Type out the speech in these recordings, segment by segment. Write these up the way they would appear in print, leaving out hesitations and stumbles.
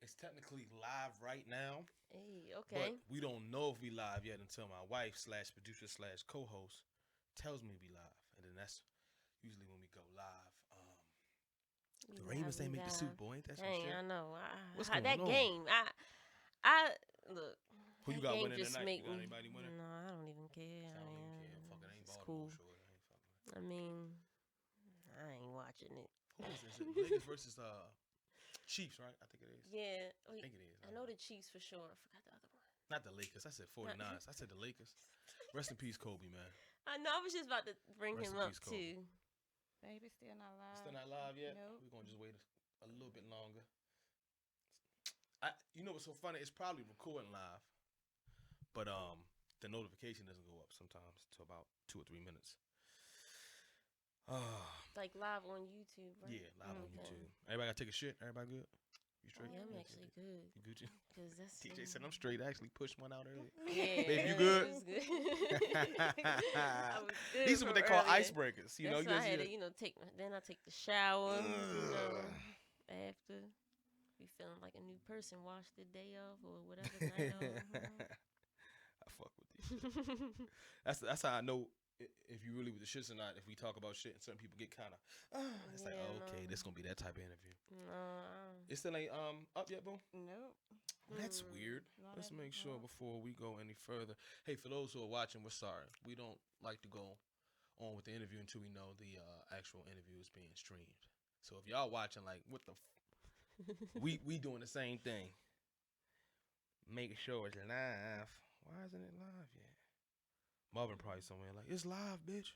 It's technically live right now, Hey, but okay. we don't know if we live yet until my wife slash producer slash co-host tells me we live, and then that's usually when we go live. We The live, Ravens we ain't make the Super live. Bowl. Ain't that some Dang, shit? I know. What's going That on? game, I look. Who you That got game winning just tonight? You make got me. anybody winning? No, I don't even care. I don't even care. Fuck it, ain't It's Baltimore cool. short. I ain't fucking with I mean, I ain't watching it. Who is this? Lakers versus Chiefs, right? I think it is. Yeah, I wait, think it is. I know the Chiefs for sure. I forgot the other one. Not the Lakers. I said 49ers. I said the Lakers. Rest in peace, Kobe, man. I know. I was just about to bring Rest him in up peace, Kobe. too. Baby, still not live. Still not live yet. Nope. We're gonna just wait a little bit longer. You know what's so funny? It's probably recording live, but the notification doesn't go up sometimes until about 2 or 3 minutes. Like live on YouTube, right? Yeah, live on YouTube. Everybody gotta take a shit. Everybody good? You straight? Yeah, I'm You actually good. You Gucci? Cause that's TJ said I'm straight. I actually pushed one out earlier. Yeah, Baby, you good? I was good. I was good. These are what they from call earlier. icebreakers. You That's know, why I had to, take. Then I take the shower. After be feeling like a new person. Wash the day off or whatever night off. I fuck with you. That's how I know if you really with the shits or not. If we talk about shit and certain people get kind of, it's like, okay, this gonna be that type of interview. No. It still ain't up yet, boo. Nope. That's weird. Not Let's at make sure all. before we go any further. Hey, for those who are watching, we're sorry. We don't like to go on with the interview until we know the actual interview is being streamed. So if y'all watching, like, what the we doing the same thing. Making sure it's live. Why isn't it live yet? Marvin probably somewhere like, it's live, bitch.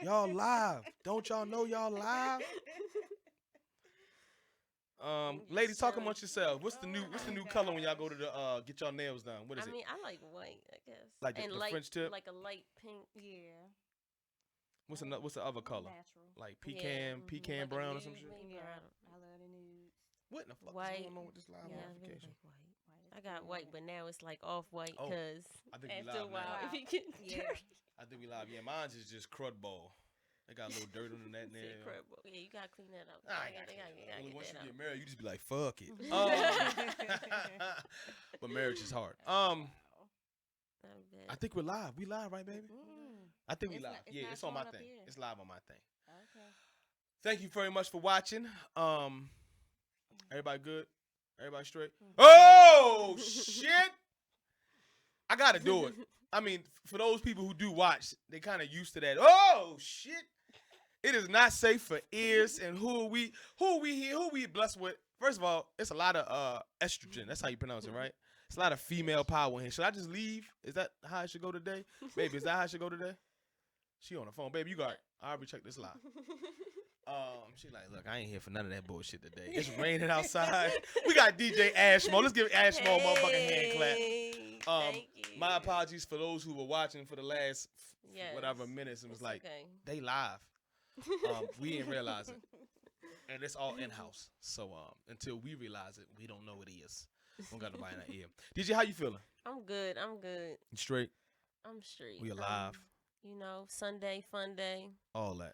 Y'all live. Don't y'all know y'all live? Ladies, talk amongst yourselves. What's the new color when y'all go to the get y'all nails done? What is it? I mean, I like white, I guess. Like the light, French tip? like a light pink. Yeah. What's the other color? Natural. Like pecan like a brown or nude, some shit? maybe, Yeah. I don't- I love the nudes. What in the fuck White. is going on with this live Yeah, I really modification? like white. White is I got good. white, but now it's like off white Oh, because I think we after a live while, now. if you get Yeah. dirty, I think we live. Yeah, mine's is just crud ball. They got a little dirt on that it's nail. incredible. Yeah, you gotta clean that up. I You ain't gotta got get once you that get out. married, you just be like, fuck it. But marriage is hard. Wow. Not bad. I think we're live. We live, right, baby? I think we It's live. not- it's Yeah, not it's on my showing up thing. here. It's live on my thing. Okay. Thank you very much for watching. Everybody good? Everybody straight? Mhm. Oh shit! I gotta do it. I mean, for those people who do watch, they kind of used to that. Oh shit! It is not safe for ears. And who are we here? Who are we blessed with? First of all, it's a lot of estrogen. That's how you pronounce it, right? It's a lot of female power in here. Should I just leave? Is that how I should go today? Baby, is that how I should go today? She on the phone. Baby, you got it. I already checked this live. She like, look, I ain't here for none of that bullshit today. It's raining outside. We got DJ Ashmo. Let's give Ashmo a motherfucking hand clap. Thank you. My apologies for those who were watching for the last Yes. whatever minutes. It was It's like, okay. they live. We didn't realize it. And it's all in-house. So until we realize it, we don't know what it is. Don't got nobody in our ear. DJ, how you feeling? I'm good. You straight? I'm straight. We alive? Sunday, fun day. All that.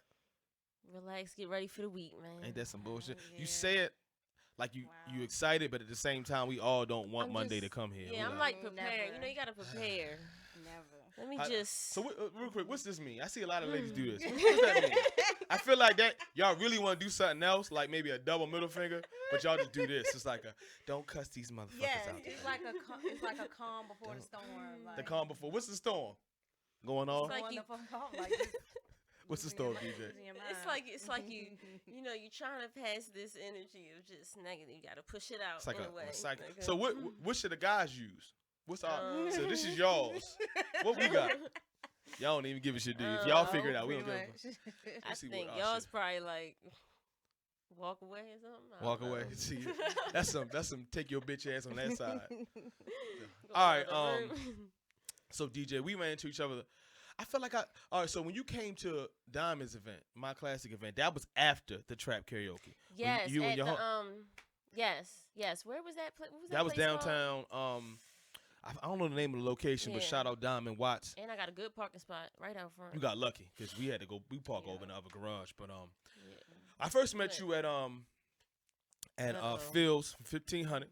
Relax, get ready for the week, man. Ain't that some bullshit? Yeah. You say it like you excited, but at the same time, we all don't want I'm Monday just- to come here. Yeah, We I'm like- like prepared. Never. You gotta prepare. Never. Let me I- just. So real quick, what's this mean? I see a lot of ladies do this. What's that mean? I feel like that y'all really want to do something else, like maybe a double middle finger, but y'all just do this. It's like a don't cuss these motherfuckers Yes, out. it's like a calm before the storm. Like, The calm before. What's the storm going on? It's like going you- the fuck off, like this. What's the Losing your storm, mind, DJ? losing your It's like mind. you're trying to pass this energy of just negative. You gotta push it out It's like in a a way. cycle. Like So what should the guys use? What's our? So this is Um, yours. What we got? Y'all don't even give a shit, do you? If y'all figure it out, we don't give a I Let's see what think our y'all's shit- probably like walk away or something. I Walk don't away. know. See, that's some take your bitch ass on that side. Go All right, to the room. So DJ, we ran into each other. I felt like all right. So when you came to Diamond's event, my classic event, that was after the trap karaoke. Yes, you and at your the hom- yes. Where was that place? What was that was place called? downtown. I don't know the name of the location, but Yeah. shout out Diamond Watts. And I got a good parking spot right out front. You got lucky because we had to go. We park over in the other garage. But Yeah. I first met Good. you and Uh-oh. Phil's 1500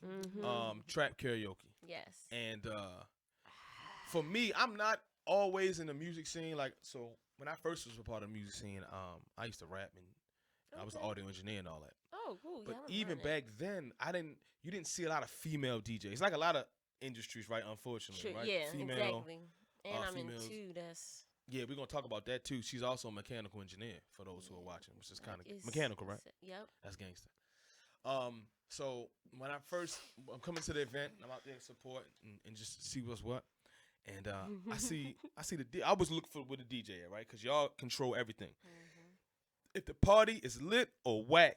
Mhm. trap karaoke. Yes. And for me, I'm not always in the music scene. Like, so when I first was a part of the music scene, I used to rap and I was an Okay. audio engineer and all that. Oh, cool. But Yeah, I wanna even learn that. back then, you didn't see a lot of female DJs. Like a lot of industries, right? Unfortunately, Sure, right? yeah, Female. exactly. And I'm females. into that's Yeah, we're gonna talk about that too. She's also a mechanical engineer for those who are watching, which is kind of mechanical, right? Yep. That's gangster. So when I'm coming to the event, I'm out there to support and just see what's what. And I see I was looking for with the DJ at, right? Because y'all control everything. If the party is lit or whack,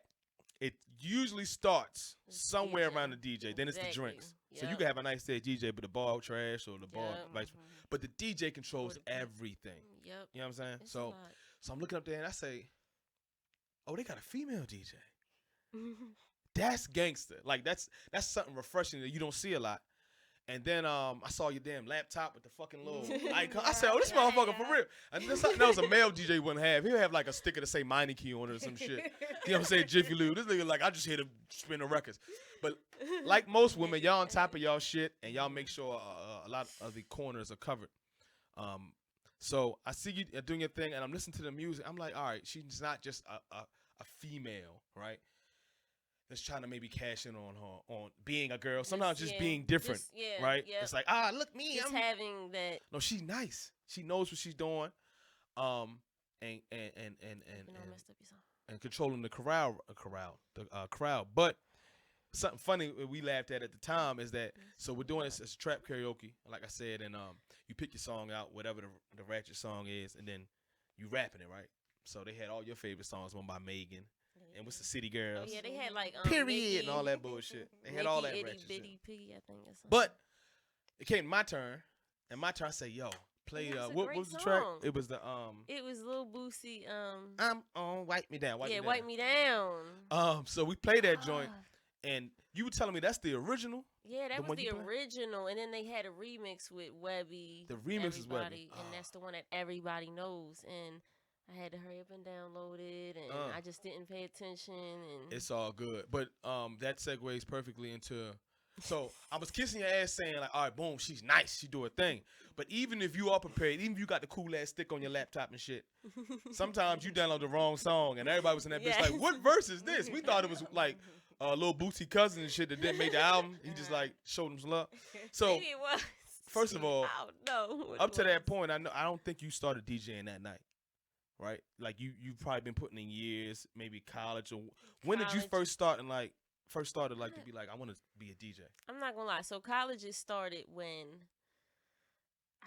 it usually starts somewhere DJ. around the DJ. Then it's the Exactly. drinks. So you Yep. can have a nice day DJ, but the bar trash or the bar Yep. vice. But the DJ controls Or the beat. everything. Yep. You know what I'm saying? It's a So lot. I'm looking up there and I say, oh, they got a female DJ. That's gangster. Like that's something refreshing that you don't see a lot. And then I saw your damn laptop with the fucking little icon. I said, oh, this motherfucker for real. And that's something that was a male DJ wouldn't have. He'll have like a sticker to say Miney Key on it or some shit. You know what I'm saying? Jiffy Lube. This nigga like, I just here to spin the records. But like most women, y'all on top of y'all shit and y'all make sure a lot of the corners are covered. So I see you doing your thing and I'm listening to the music. I'm like, all right, she's not just a female, right? That's trying to maybe cash in on her on being a girl. Sometimes just being different, right? Yep. It's like, look me, Just I'm having that. no, she's nice. She knows what she's doing, and You know, I messed up your song. and controlling the crowd. But something funny we laughed at the time is that so we're doing this as trap karaoke, like I said, and you pick your song out, whatever the ratchet song is, and then you rapping it, right? So they had all your favorite songs, one by Megan. And what's the City Girls? Oh yeah, they had like Period Nicki, and all that bullshit. They had Nicki, all that Itty ratchet shit. Bitty P, I think. Or something. But it came to my turn, and my turn I say, yo, play That's a what great was the track? song. It was the It was Lil Boosie. I'm on Wipe Me Down. Wipe Me Down. So we played that joint, and you were telling me that's the original. Yeah, that The was one the you play? original, and then they had a remix with Webby. The remix is Webby. Everybody, and that's the one that everybody knows. And I had to hurry up and download it, and I just didn't pay attention. And It's all good, but that segues perfectly into. So I was kissing your ass, saying like, all right, boom, she's nice, she do her thing. But even if you are prepared, even if you got the cool ass stick on your laptop and shit, sometimes you download the wrong song, and everybody was in that bitch like, what verse is this? We thought it was like little Bootsy cousin and shit that didn't make the album. He just like showed him some love. So maybe it was. first of all, I don't know. up to that point, I don't think you started DJing that night, right? Like you've probably been putting in years, maybe college or when did you College. first started to be like I want to be a DJ? I'm not gonna lie. So colleges started when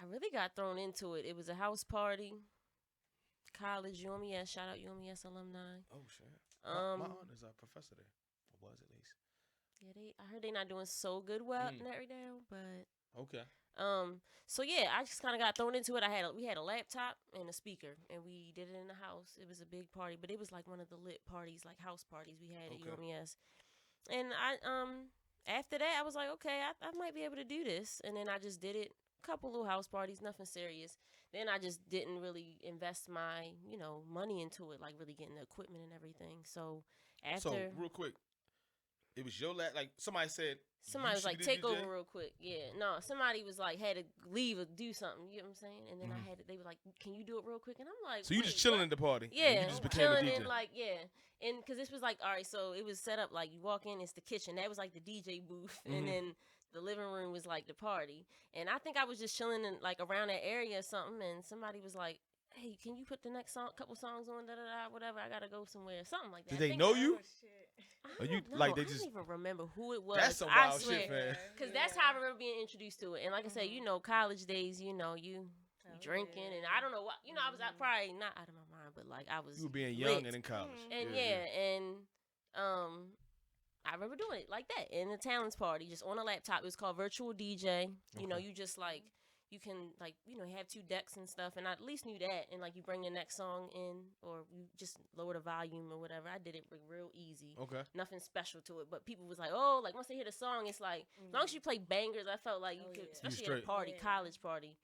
I really got thrown into it. It was a house party. College, UMES, shout out UMES alumni. Oh shit. My aunt is a professor there. Or was at least. Yeah, I heard they not doing so good well right now, but Okay. so yeah, I just kind of got thrown into it. We had a laptop and a speaker, and we did it in the house. It was a big party, but it was like one of the lit parties, like house parties we had at UMES. And after that, I was like, okay, I might be able to do this. And then I just did it. A couple little house parties, nothing serious. Then I just didn't really invest my, money into it, like really getting the equipment and everything. So after, So real quick, it was your like somebody said. somebody you was should like, be the take DJ? over real quick. Yeah, no, somebody was like, had to leave or do something. You know what I'm saying? And then they were like, can you do it real quick? And I'm like, So you wait, just chilling what? at the party. and Yeah, You just became a chilling DJ. in like and because this was like all right, so it was set up like you walk in, it's the kitchen. That was like the DJ booth, and then the living room was like the party. And I think I was just chilling in like around that area or something, and somebody was like, "Hey, can you put the next couple songs on? Da da da, whatever. I gotta go somewhere, something like that." Did I they think know I- you? I Or you don't know. like they I just? don't even remember who it was. That's some I wild swear. shit, man. Because that's how I remember being introduced to it. And like I said, college days, you drinking, and I don't know what, I was probably not out of my mind, but like I was. You were being lit. young and in college. And I remember doing it like that in a talents party, just on a laptop. It was called Virtual DJ. You know, you just like. You can have two decks and stuff, and I at least knew that. And like you bring the next song in, or you just lower the volume or whatever. I did it real easy. Okay. Nothing special to it, but people was like, oh, like once they hear the song, it's like as long as you play bangers, I felt like you could, especially at a straight. party, college party.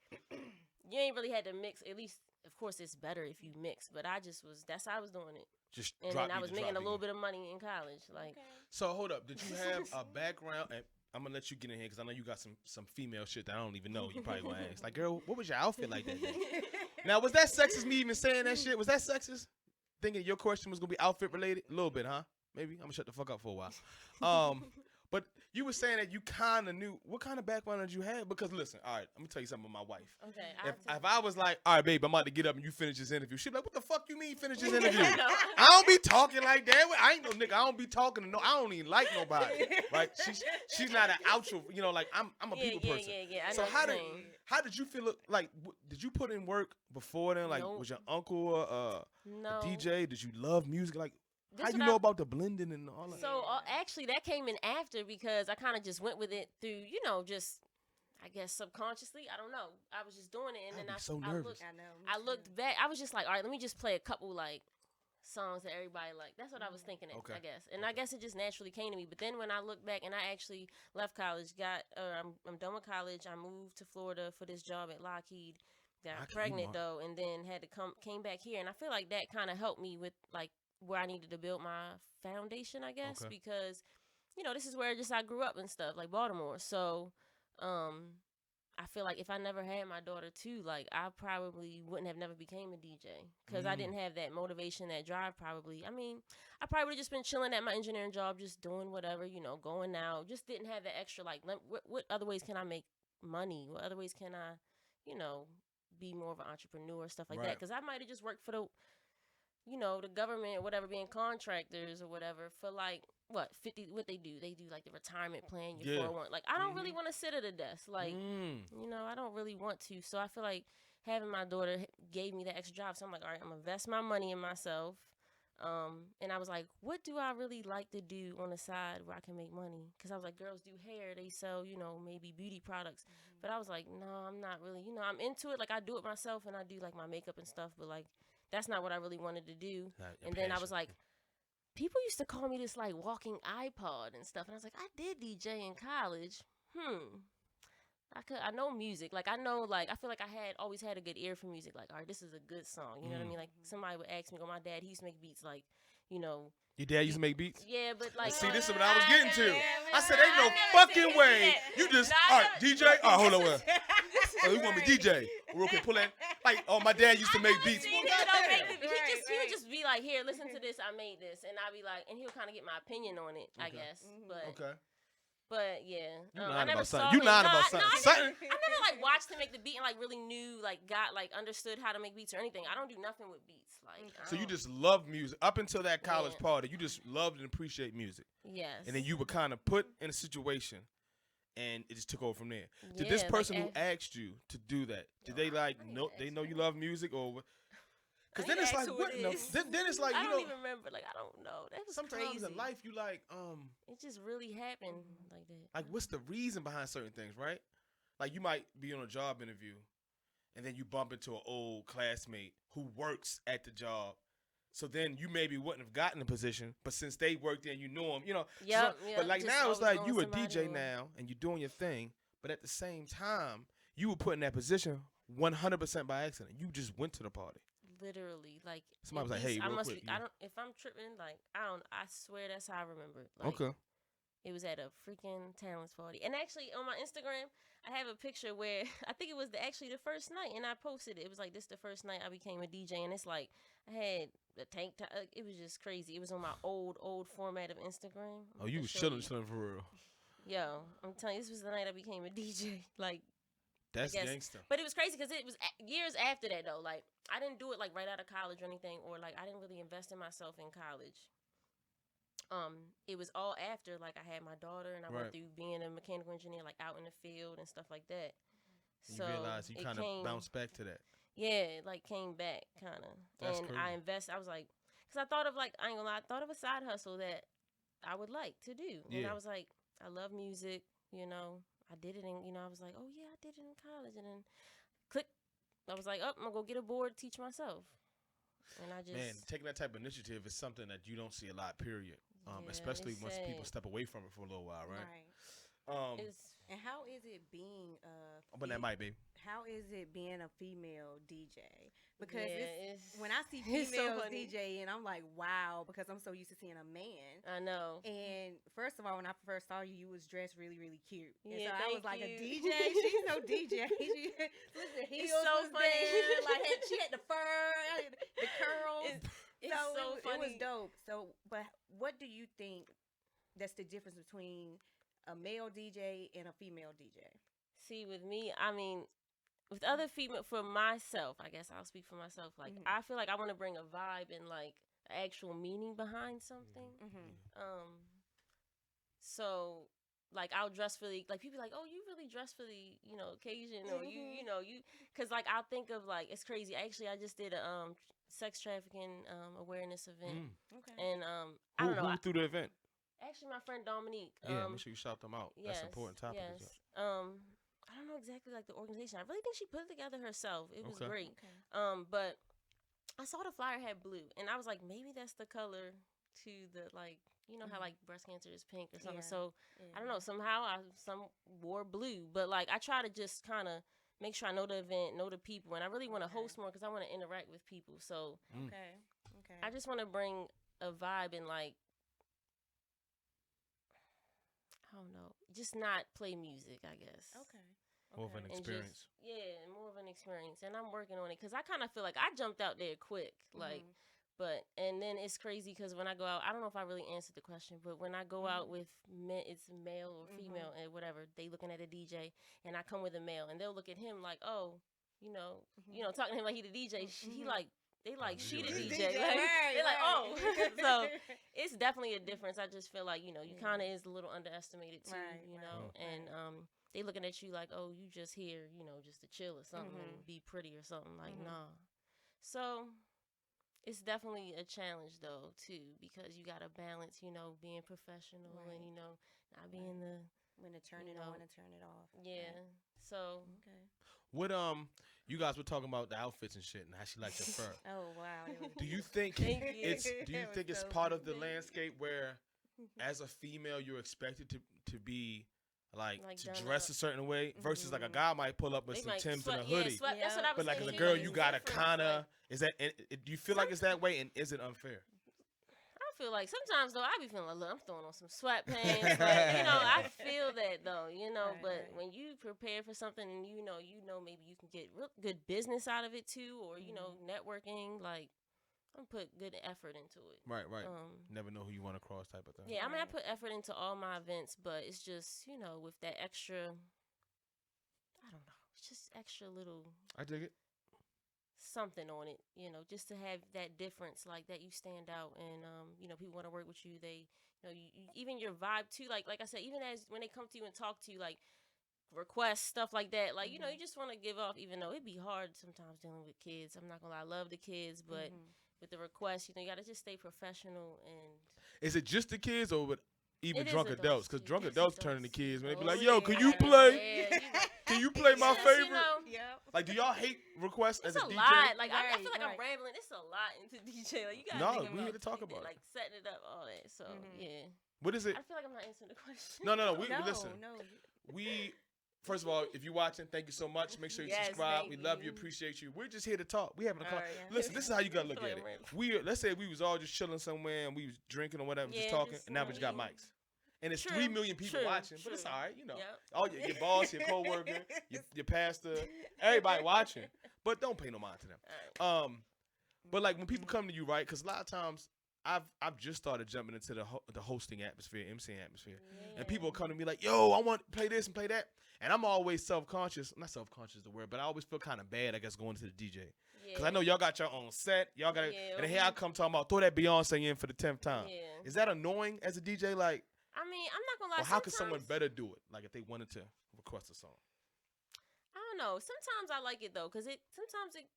You ain't really had to mix. At least, of course, it's better if you mix. But I just was. That's how I was doing it. Just and drop then I beat was to making a drop little beat. bit of money in college. Like, Okay. So hold up, did you have a background? And I'm gonna let you get in here because I know you got some female shit that I don't even know. You probably gonna ask, like, girl, what was your outfit like that day? Now, was that sexist? Me even saying that shit? Was that sexist? Thinking your question was gonna be outfit related? A little bit, huh? Maybe I'm gonna shut the fuck up for a while. But you were saying that you kind of knew what kind of background did you have? Because listen, all right, let me tell you something about my wife. okay, If I was like, all right, babe, I'm about to get up and you finish this interview, she'd be like, what the fuck you mean finish this interview? No. I don't be talking like that. I ain't no nigga. I don't be talking to no. I don't even like nobody. Right? She's not an outro. You know, like I'm a people person. Yeah. I So know what you're saying. how did you feel? Like, did you put in work before then? Like, Nope. was your uncle a No. DJ? Did you love music? Like, This how you what know I- about the blending and all that? So actually, that came in after because I kind of just went with it through, just I guess subconsciously. I don't know. I was just doing it, and I'd then be so nervous. I know. I looked back. I was just like, all right, let me just play a couple like songs that everybody like. That's what I was thinking. Okay. I guess, and I guess it just naturally came to me. But then when I look back, and I actually left college, I'm done with college. I moved to Florida for this job at Lockheed. Got Lockheed pregnant Martin. though, and then had to came back here, and I feel like that kind of helped me with like where I needed to build my foundation, I guess, Okay. because this is where just I grew up and stuff, like Baltimore. So, I feel like if I never had my daughter too, like I probably wouldn't have never became a DJ because I didn't have that motivation, that drive. Probably, I mean, I probably would have just been chilling at my engineering job, just doing whatever, going out. Just didn't have that extra like, what other ways can I make money? What other ways can I, be more of an entrepreneur, stuff like that? Right. Because I might have just worked for the government or whatever, being contractors or whatever for like what 50. What they do like the retirement plan, your Yeah. 401. Like I don't really want to sit at a desk. Like Mm. I don't really want to. So I feel like having my daughter gave me that extra job. So I'm like, all right, I'm gonna invest my money in myself. And I was like, what do I really like to do on the side where I can make money? Because I was like, girls do hair, they sell, maybe beauty products. But I was like, no, I'm not really, I'm into it. Like I do it myself and I do like my makeup and stuff. But like, that's not what I really wanted to do. Not your And then I was passion. like, people used to call me this like walking iPod and stuff. And I was like, I did DJ in college. I know music. Like I know, like I feel like I always had a good ear for music. Like, all right, this is a good song. You know what I mean? Like somebody would ask me, or my dad, he used to make beats. Like, Your dad used to make beats? yeah, but like, See, this is what I was getting to. I said, I ain't no never fucking said way. that. You just, No, I all right, never- DJ? All right, hold on. Well. Oh, you want me DJ? Real quick, pull that. Like, oh, my dad used to make beats. He Well, don't goddamn. make the, he would Right. just be like, here, listen to this. I made this, and I'd be like, and he'll kind of get my opinion on it, I Okay. guess. But Okay. But yeah, You I lying never about saw something. You him. lying No, about I- no, something. I Something. never like watched him make the beat and like really knew, like got like understood how to make beats or anything. I don't do nothing with beats. Like, I So you don't- just love music. Up until that college Yeah. party, you just loved and appreciate music. yes. And then you were kind of put in a situation, and it just took over from there. Did this Yeah, person like, who asked you to do that, did No, they like I didn't know ask they know them. you love music or? Because I then it's didn't like ask what? who In it the, is. then it's like I you don't know. even remember. Like I don't know. That was Sometimes crazy. in life you like It just really happened like that. like what's the reason behind certain things, right? Like you might be on a job interview, and then you bump into an old classmate who works at the job. So then you maybe wouldn't have gotten the position, but since they worked there and you knew them, Yep, but like just now it's always like knowing you a somebody DJ or- now and you're doing your thing, but at the same time you were put in that position 100% by accident. You just went to the party. Literally, like Somebody was at like, "Hey, least I real must quick, be. I you-" don't. If I'm tripping, like I swear that's how I remember it. Like, Okay. It was at a freaking talents party. And actually on my Instagram, I have a picture where I think it was actually the first night, and I posted it. It was like, this the first night I became a DJ, and it's like I had a tank top. It was just crazy. It was on my old format of Instagram. Oh, you was chilling for real. Yo, I'm telling you, this was the night I became a DJ. Like, That's guess. gangster. but it was crazy because it was years after that though. Like, I didn't do it like right out of college or anything, or like I didn't really invest in myself in college. It was all after like I had my daughter and I Right. went through being a mechanical engineer, like out in the field and stuff like that. You So realize you it kind of came- bounced back to that. Yeah, it like came back kind of, That's and crazy. I was like, because I thought of like I ain't gonna lie, I thought of a side hustle that I would like to do, and Yeah. I was like, I love music, I did it in, I was like, oh yeah, I did it in college, and then click, I was like, oh, I'm gonna go get a board, teach myself, and I just Man, taking that type of initiative is something that you don't see a lot, period. Yeah, Especially it's once people sad. step away from it for a little while, right? It's And how is it being a but that might be. how is it being a female DJ? Because yeah, when I see it's so females funny. DJ, and I'm like, wow, because I'm so used to seeing a man. I know. And first of all, when I first saw you, you was dressed really, really cute. And Yeah, so I was thank like, you. a DJ? She's no DJ. Listen, heels so was funny. there. Like she had the fur, the curls. It's so so it was funny. dope. So, but what do you think that's the difference between a male DJ and a female DJ? See, with me, I mean, with other female, for myself, I guess I'll speak for myself. Like, Mhm. I feel like I want to bring a vibe and like actual meaning behind something. Mm-hmm. So like I'll dress for the like people be like, oh, you really dress for the occasion, or you know you because like I'll think of like it's crazy. Actually, I just did a sex trafficking awareness event, Okay. and I don't know. Who threw the event? Actually, my friend Dominique. Yeah, make sure you shout them out. That's an important topic. Yes. I don't know exactly like the organization. I really think she put it together herself. It was great. Okay. But I saw the flyer had blue, and I was like, maybe that's the color to the like, how like breast cancer is pink or something. Yeah. So I don't know. Somehow some wore blue, but like I try to just kind of make sure I know the event, know the people, and I really want to host more because I want to interact with people. So Okay. I just want to bring a vibe and like. I don't know, just not play music, I guess. Okay. More of an experience. More of an experience, and I'm working on it because I kind of feel like I jumped out there quick, like, and then it's crazy because when I go out, I don't know if I really answered the question, but when I go out with men, it's male or female and whatever, they looking at a DJ, and I come with a male, and they'll look at him like, oh, talking to him like he the DJ. He like. They like she the DJ. Like, they're like, oh. So it's definitely a difference. I just feel like you kind of is a little underestimated too, and they looking at you like, oh, you just here, just to chill or something and be pretty or something. Like, nah. So it's definitely a challenge though too because you gotta balance, being professional and not being the when to turn it on and turn it off. Yeah. So what you guys were talking about the outfits and shit and how she liked your fur. Oh wow. Do you think it's part of the landscape where as a female you're expected to be like to dress a certain way versus like a guy might pull up with some Timbs and a hoodie. Yeah, that's what I was but like as saying. a girl you gotta kinda do you feel like it's that way and is it unfair? I feel like sometimes though I be feeling like, look, I'm throwing on some sweatpants, but I feel that though, but when you prepare for something and maybe you can get real good business out of it too, or networking, like I'm put good effort into it. Right. Never know who you want to cross type of thing. Yeah, I mean I put effort into all my events, but it's just with that extra, I don't know, it's just extra little. I dig it. Something on it, just to have that difference, like that you stand out, and people want to work with you. They, you even your vibe too. Like I said, even as when they come to you and talk to you, like requests stuff like that. Like you just want to give off, even though it'd be hard sometimes dealing with kids. I'm not gonna lie, I love the kids, but with the requests, you gotta just stay professional. And is it just the kids or with even drunk adults? Because drunk adults turn into kids when they be like, "Yo, can you play? Can you play my favorite?" Like, do y'all hate requests it's as a a DJ? lot. Like I feel like I'm rambling. It's a lot into DJ. Like you gotta think we about here to talk about like setting it up, all that. So yeah. What is it? I feel like I'm not answering the question. No. Listen. We first of all, if you're watching, thank you so much. Make sure you subscribe. We love you, appreciate you. We're just here to talk. We having a call. Listen, this is how you gotta look at it. Let's say we was all just chilling somewhere and we was drinking or whatever, just talking, and now we just got mics. And it's 3 million people watching, but it's all right, All your boss, your coworker, your pastor, everybody watching. But don't pay no mind to them. But like when people come to you, right? Because a lot of times I've just started jumping into the hosting atmosphere, MCing atmosphere, and people come to me like, "Yo, I want to play this and play that," and I'm always self-conscious. Not self-conscious is the word, but I always feel kind of bad, I guess, going to the DJ. Because I know y'all got your own set, y'all got it, and here I come talking about throw that Beyonce in for the 10th time. Is that annoying as a DJ? Like. I mean, I'm not gonna lie. Or how could someone better do it? Like if they wanted to request a song. I don't know. Sometimes I like it though, cause sometimes it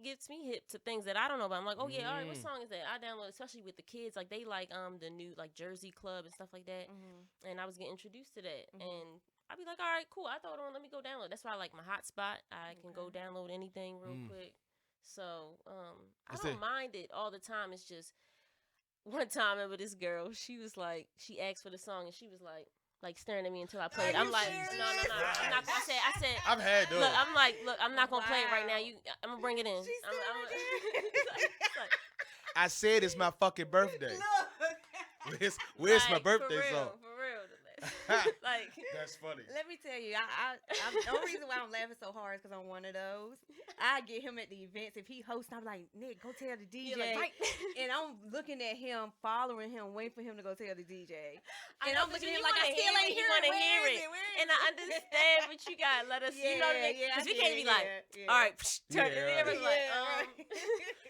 gets me hip to things that I don't know about. I'm like, oh yeah, all right, what song is that? I download, especially with the kids. Like they like the new like Jersey Club and stuff like that. And I was getting introduced to that, and I'd be like, all right, cool. I throw it on. Let me go download. That's why I like my hotspot. I can go download anything real quick. So I don't mind it all the time. It's just. One time, I remember this girl, she was like, she asked for the song, and she was like, like staring at me until I played. I'm like, serious? no. I'm not. I said. I've had those. Look, I'm not gonna play it right now. I'm gonna bring it in. She's I'm, like, I said it's my fucking birthday. Look. Where's my like, birthday for real, song? For real. Like, That's funny. Let me tell you, the only reason why I'm laughing so hard is because I'm one of those. I get him at the events. If he hosts, I'm like, Nick, go tell the DJ. like, right. And I'm looking at him, following him, waiting for him to go tell the DJ. I And know, I'm but looking at you him like I wanna still hear ain't it, you hear wanna it. hear Where it. is Where And is I understand, but you gotta let us, you know what I mean? Because we can't be like, all right, turn it. Yeah, Everyone's like,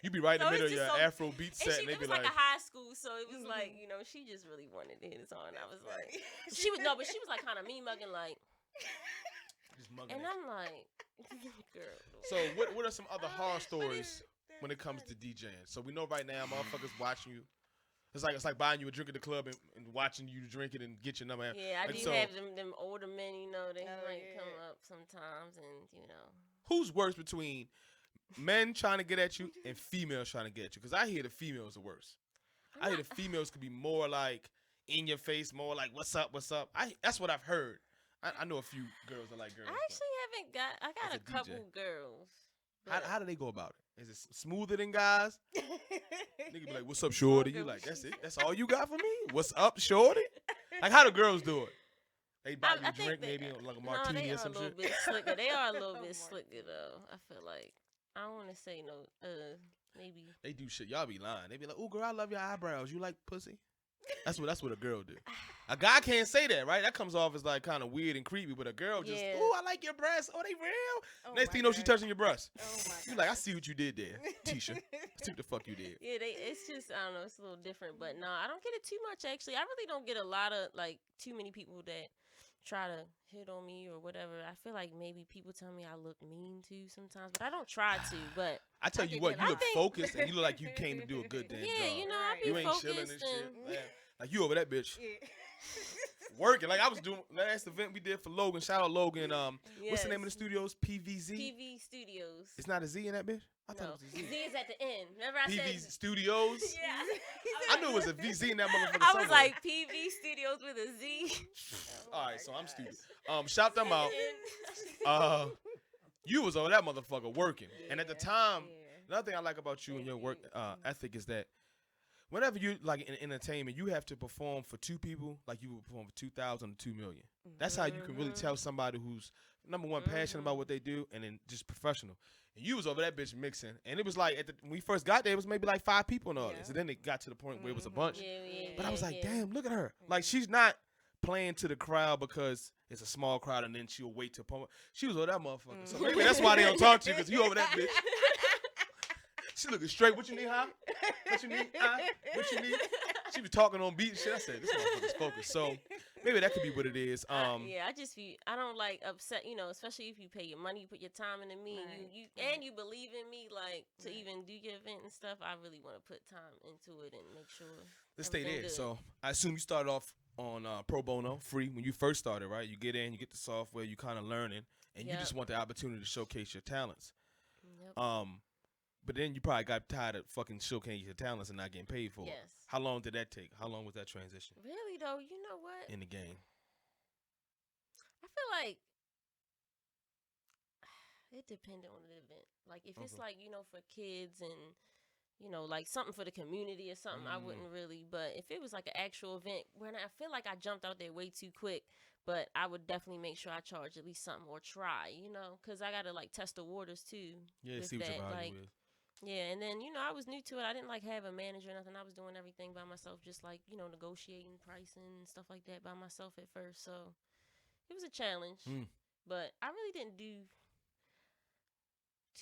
You be right in the So middle of it's your just so- Afro beat set, and they it be was like like, a high school, so it was like, you know, she just really wanted to hit us on. I was like, but she was like kind of me mugging, like, just mugging and it. I'm like, girl. So what are some other horror stories when it comes to DJing? So we know right now, motherfuckers watching you. It's like buying you a drink at the club and watching you drink it and get your number. Yeah, I And do so, have them older men, you know, they Oh, might yeah. come up sometimes, and you know. who's worse between men trying to get at you and females trying to get at you? Because I hear the females are worse. I hear the females could be more like in your face, more like what's up. That's what I've heard. I know a few girls that like girls. I actually haven't I got As a a DJ. couple girls. How but- do they go about it? Is it smoother than guys? Nigga be like, what's up, shorty? You like, that's it? That's all you got for me? What's up, shorty? Like, how do girls do it? They buy you I a think drink, they- maybe like a No, martini they or are some a little shit. bit slicker. They are a little bit Martini. slicker though. I feel like I don't want to say no. Maybe. They do shit. Y'all be lying. They be like, "Ooh, girl, I love your eyebrows. You like pussy?" That's what a girl do. A guy can't say that, right? That comes off as like kind of weird and creepy. But a girl just, Yeah. "Ooh, I like your breasts. Oh, they real." Oh Next my thing you know, she God. touching your breasts. Oh my You like, I God. see what you did there, Tisha. See what the fuck you did. Yeah, it's just I don't know. It's a little different, but no, I don't get it too much actually. I really don't get a lot of like too many people that try to hit on me or whatever. I feel like maybe people tell me I look mean too sometimes, but I don't try to. But I tell I you can what, get you a look lot. focused and you look like you came to do a good damn yeah, job. you know, I Right. be You ain't focused chilling and shit. and Man. Like you over that bitch. Yeah. Working. Like I was doing last event we did for Logan. Shout out Logan. What's the name of the Yes. studios? PVZ. PV Studios. It's not a Z in that bitch. I thought No, it was a Z. Z is at the end. Remember I PV said Studios. Yeah. I knew it was a VZ in that motherfucker. I was somewhere. like PV Studios with a Z. all right, so I'm stupid. Shout them out. You was over that motherfucker working, and at the time, another thing I like about you and your work ethic is that whenever you like in entertainment, you have to perform for two people, like you would perform for 2,000 to 2 million. That's how you can really tell somebody who's number one passionate about what they do, and then just professional. And you was over that bitch mixing, and it was like when we first got there, it was maybe like 5 people in the audience, and then it got to the point where it was a bunch. But I was like, damn, look at her. Like she's not playing to the crowd because it's a small crowd, and then she'll wait to pump. She was over that motherfucker. So maybe that's why they don't talk to you, because you over that bitch. She looking straight. What you need, huh? What you need, huh? What you need? She was talking on beat and shit. I said, this motherfucker's focused. So maybe that could be what it is. Yeah, I don't like upset, you know, especially if you pay your money, you put your time into me, and you believe in me, like to even do your event and stuff. I really want to put time into it and make sure. Let's stay there. everything good. So I assume you started off on pro bono, free when you first started, right? You get in, you get the software, you kind of learning, and you Yep. just want the opportunity to showcase your talents. Yep. But then you probably got tired of fucking showcasing your talents and not getting paid for it. Yes. How long did that take? How long was that transition Really though, you know what? in the game? I feel like it depended on the event. Like if it's Okay. like, you know, for kids and you know, like something for the community or something, I wouldn't really. But if it was like an actual event, when I feel like I jumped out there way too quick, but I would definitely make sure I charge at least something or try, you know, because I gotta like test the waters too. Yeah, with see what your that, value like, is. Yeah, and then, you know, I was new to it. I didn't like have a manager or nothing. I was doing everything by myself, just like, you know, negotiating pricing and stuff like that by myself at first. So it was a challenge. Mm. But I really didn't do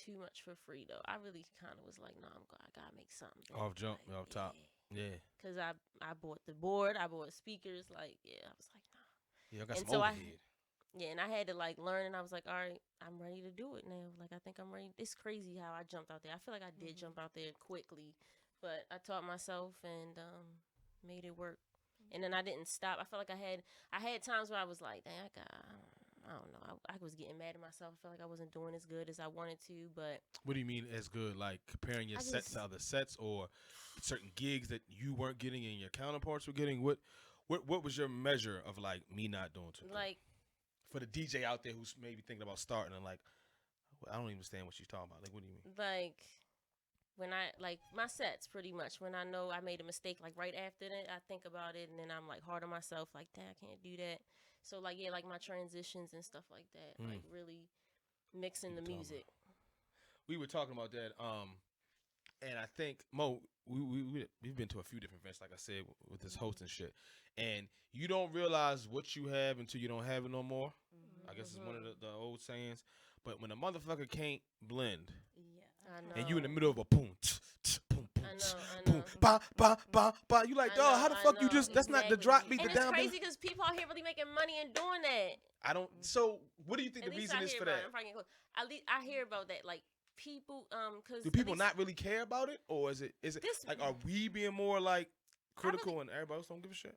too much for free though. I really kind of was like, no, I gotta make something. Off jump, off top. Yeah. Cause I bought the board, I bought speakers. Like, yeah, I was like, nah. Yeah, I got And some so overhead. Yeah, and I had to like learn, and I was like, all right, I'm ready to do it now. Like, I think I'm ready. It's crazy how I jumped out there. I feel like I did jump out there quickly, but I taught myself and made it work. And then I didn't stop. I felt like I had times where I was like, dang, I don't know. I was getting mad at myself. I felt like I wasn't doing as good as I wanted to, but What do you mean as good? Like comparing your I sets just- to other sets, or certain gigs that you weren't getting and your counterparts were getting? What What was your measure of like me not doing too good? Like, For the DJ out there who's maybe thinking about starting and like, I don't even understand what she's talking about. Like, what do you mean? like when I like my sets, pretty much when I know I made a mistake, like right after that, I think about it and then I'm like hard on myself, like, damn, I can't do that. So like, yeah, like my transitions and stuff like that, like really mixing the music. We were talking about that, and I think Mo, we've been to a few different events, like I said, with this host and shit, and you don't realize what you have until you don't have it no more. I guess it's one of the old sayings. But when a motherfucker can't blend, Yeah. I know. and you in the middle of a boom, boom, boom, I know. boom, ba ba ba ba, you like, I dog, know, how the I fuck you know, just? That's not the exactly. drop beat, And the it's down crazy beat. because people out here really making money and doing that. I don't. So, what do you think At the least reason I is hear for about that? it. I'm probably gonna go. At least I hear about that. Like people, because Do people not really care about it, or is it This- like, are we being more like critical really- and everybody else don't give a shit?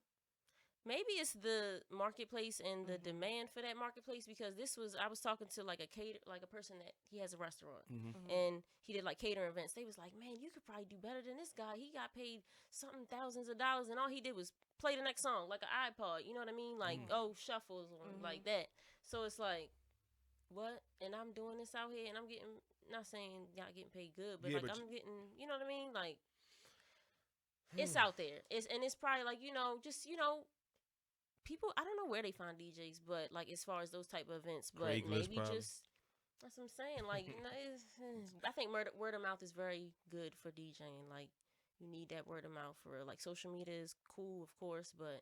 maybe it's the marketplace and the demand for that marketplace, because I was talking to like a person that he has a restaurant and he did like catering events. They was like, man, you could probably do better than this guy. He got paid something thousands of dollars and all he did was play the next song like an iPod. You know what I mean? Like shuffles or like that. So it's like, what? And I'm doing this out here and I'm getting, not saying y'all getting paid good, but Yeah, like but I'm getting, you know what I mean? Like it's out there. It's probably like, just people, I don't know where they find DJs, but like as far as those type of events, but Craigslist, maybe probably. just that's what I'm saying. Like, I think word of mouth is very good for DJing. Like, you need that word of mouth for real. Like, social media is cool, of course, but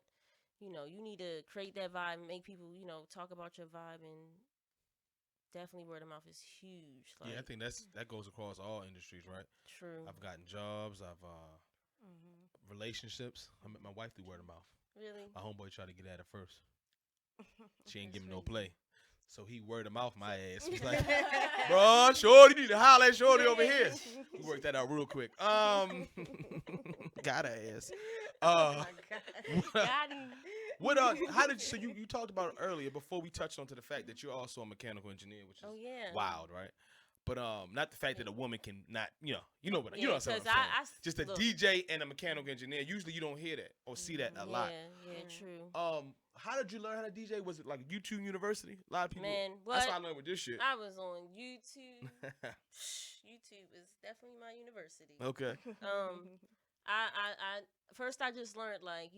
you need to create that vibe, make people talk about your vibe, and definitely word of mouth is huge. Like, Yeah, I think that goes across all industries, right? true. I've gotten jobs, I've relationships. I met my wife through word of mouth. Really? My homeboy tried to get at her first. She ain't That's give him no crazy. play. So he word of mouth my ass. He's like, bro, Shorty, you need to holler at Shorty over here. We worked that out real quick. Got her ass. Oh my God. Got him. What so you talked about it earlier before we touched on to the fact that you're also a mechanical engineer, which is Oh yeah. wild, right? But not the fact that a woman can not, you know what Yeah, I'm saying. 'cause I Just a look. DJ and a mechanical engineer. Usually you don't hear that or see that a lot. Yeah, true. How did you learn how to DJ? Was it like YouTube University? A lot of people. Man, That's what? how I learned with this shit. I was on YouTube. YouTube is definitely my university. Okay. I first I just learned like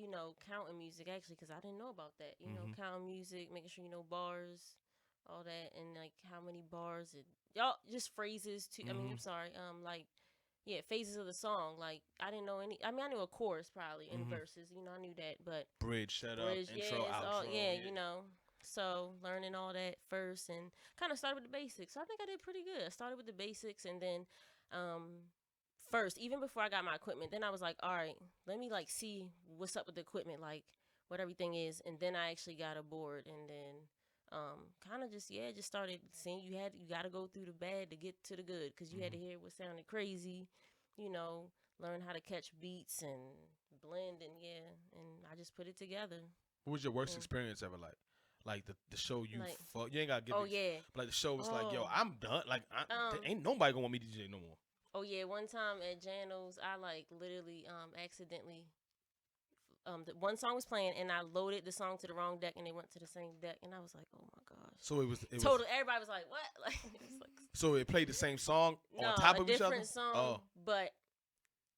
counting music actually, because I didn't know about that. Counting music, making sure you know bars, all that, and like how many bars and y'all just phrases too. I mean, I'm sorry. Phases of the song. Like I didn't know any. I mean, I knew a chorus probably and verses. I knew that, but Bridge, setup, bridge, intro, it's outro. all, So learning all that first and kind of started with the basics. So I think I did pretty good. I started with the basics and then first, even before I got my equipment, then I was like, all right, let me like see what's up with the equipment, like what everything is. And then I actually got a board and then kind of just started seeing you got to go through the bad to get to the good, because you had to hear what sounded crazy, learn how to catch beats and blend and I just put it together. What was your worst experience ever like? Like the show you Like- you ain't gotta give Oh it. yeah. But like the show was like, yo, Oh. I'm done. Like ain't nobody gonna want me to DJ no more. Oh yeah, one time at Jano's, I like literally accidentally the one song was playing and I loaded the song to the wrong deck and they went to the same deck and I was like, oh my gosh. So it was Total. Everybody was like, what? Like, it was like, So it played the same song no, on top a of each other. different song, Oh. but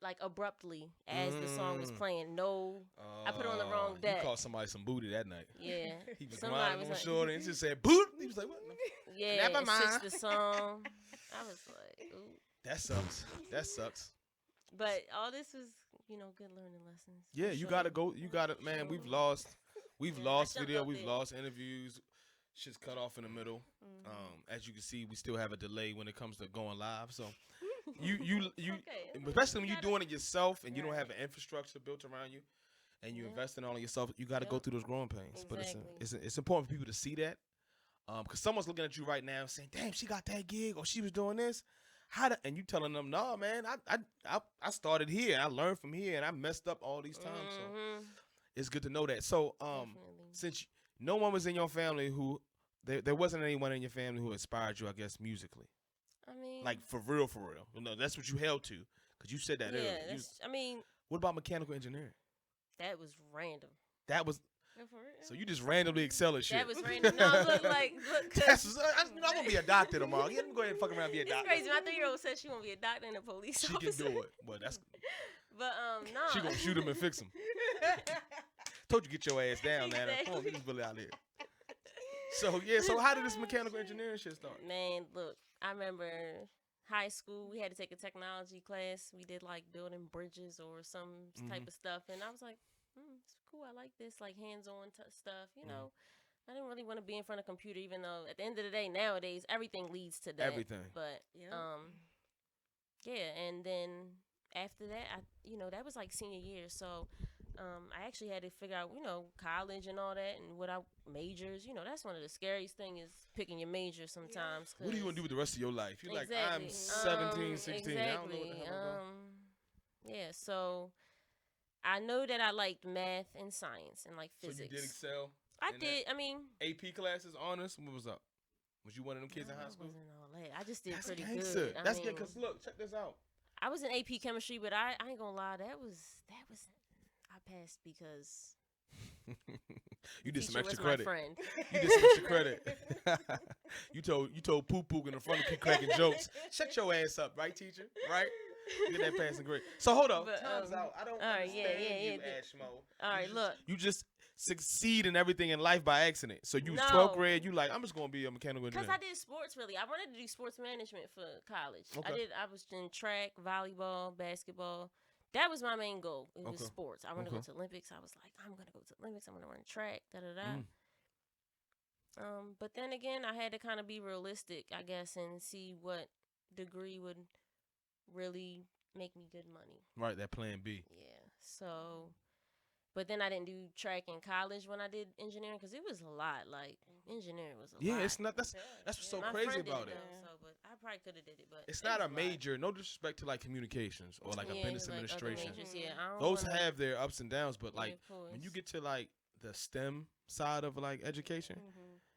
like abruptly as the song was playing. No, I put it on the wrong deck. You called somebody some booty that night. Yeah. He was Somebody grinding was on like- shorty and just said boot. He was like, what? Yeah, Never and mind. switched the song. I was like, ooh. That sucks. That sucks. But all this was, good learning lessons. for Yeah, you sure. gotta go. You gotta, man. We've lost Yeah, I lost jumped video. out We've there. lost interviews. Shit's cut off in the middle. As you can see, we still have a delay when it comes to going live. So you Okay. especially when you're Gotta- doing it yourself and you don't Right. have an infrastructure built around you, and you Yeah. invest in all of yourself. You got to go Yep. through those growing pains. But Exactly. it's important for people to see that, because someone's looking at you right now saying, "Damn, she got that gig, or she was doing this." And you telling them, "No, man, I started here. I learned from here, and I messed up all these times." So Mhm. it's good to know that. So Definitely. since no one was in your family who there wasn't anyone in your family who inspired you, I guess, musically, I mean, like for real. That's what you held to, because you said that yeah, earlier. what What about mechanical engineering? that was random. That was No, for real. so you just randomly excel at shit. That was random. No, look. I'm gonna be a doctor tomorrow. Let me go ahead and fuck around and be a It's doctor. crazy. My 3-year-old said she want to be a doctor and a police She officer. can do it, but that's But no. she gonna shoot him and fix him. Told you get your ass down, man. Come on, get this bullet out there. So yeah, so how did this mechanical engineering shit start? Man, look, I remember high school. We had to take a technology class. We did like building bridges or some type of stuff, and I was like, it's cool. I like this, like hands-on stuff. You know, I didn't really want to be in front of a computer, even though at the end of the day, nowadays everything leads to that. Everything. But Yep. yeah, and then after that, that was like senior year, so. I actually had to figure out, college and all that, and what I majors. That's one of the scariest thing is picking your major sometimes. What are you gonna do with the rest of your life? You're exactly. like, I'm 17, 16. Exactly. I don't know what the hell I'm doing. Yeah. So I know that I liked math and science and like physics. So you did excel. I did. I mean, AP classes, honors. What was up? Was you one of them kids in high school? Wasn't all that. I just did That's pretty gangster. good. That's good. Cause look, check this out. I was in AP chemistry, but I ain't gonna lie. That was. I passed because you did some teacher extra was credit. My friend. You did some extra credit. you told Poo Poo in the front of keep cracking jokes. Shut your ass up, right, teacher? Right? Get that passing grade. So hold on. But, Time's out. I don't right, understand yeah, you, Ashmo. All right, look. You just succeed in everything in life by accident. So you was No. 12th grade. You like, I'm just gonna be a mechanical engineer. Because I did sports, really. I wanted to do sports management for college. Okay. I was in track, volleyball, basketball. That was my main goal. It was Okay. sports. I want to go to Olympics. I was like, I'm going to go to Olympics. I'm going to run track, But then again, I had to kind of be realistic, I guess, and see what degree would really make me good money. Right, that plan B. Yeah. So, but then I didn't do track in college when I did engineering because it was a lot. Like, engineering was a lot. Yeah, it's not. That's what's so My crazy friend did about it. though, but I probably could have did it, but It's it not was a lot. major. No disrespect to like communications or like a business like other administration. majors, yeah, I don't Those wanna- have their ups and downs, but yeah, like of course. when you get to like the STEM side of like education,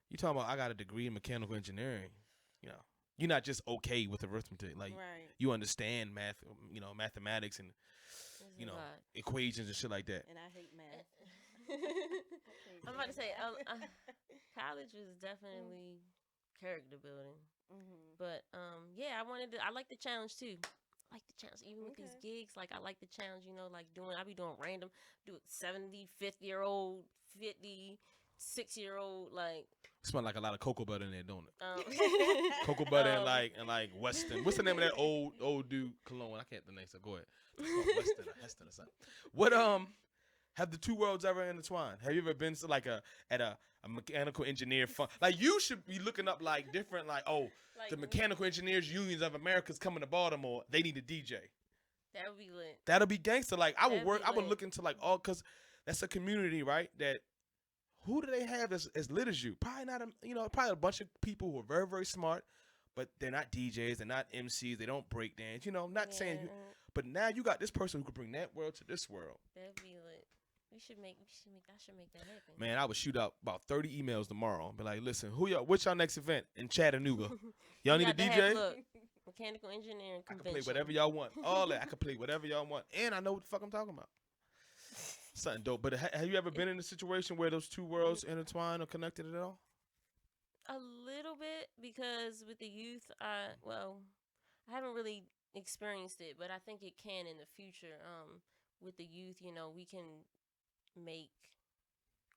you talking about I got a degree in mechanical engineering. You're not just okay with arithmetic. Like Right. you understand math, mathematics and It's a lot. equations and shit like that. And I hate math. I'm about to say, college was definitely character building, but yeah, I like the challenge too. I like the challenge, even with these gigs. Like I like the challenge, like I be doing random, do it 70, 50-year-old, 56-year-old, like. Smell like a lot of cocoa butter in there, don't it? Cocoa Cocoa butter and like Weston. What's the name of that old dude cologne? I can't the name. So go ahead. It's called Weston or Heston or something. What have the two worlds ever intertwined? Have you ever been to like a mechanical engineer fun? Like you should be looking up like different like the Mechanical Engineers Unions of America's coming to Baltimore. They need a DJ. That would be lit. That'll be gangster. Like I would That'd work. be I would lit. look into like because that's a community, right? That who do they have as lit as you? Probably not. Probably a bunch of people who are very very smart, but they're not DJs. They're not MCs. They don't break dance. Not saying you. But now you got this person who could bring that world to this world. That'd be lit. I should make that happen. Man, I would shoot out about 30 emails tomorrow and be like, listen, what's your next event in Chattanooga? Y'all need a DJ? Look, mechanical engineering I can convention. play whatever y'all want. All that. I can play whatever y'all want. And I know what the fuck I'm talking about. Something dope. But have you ever been in a situation where those two worlds intertwine or connected at all? A little bit, because with the youth, I haven't really experienced it, but I think it can in the future. With the youth, we can make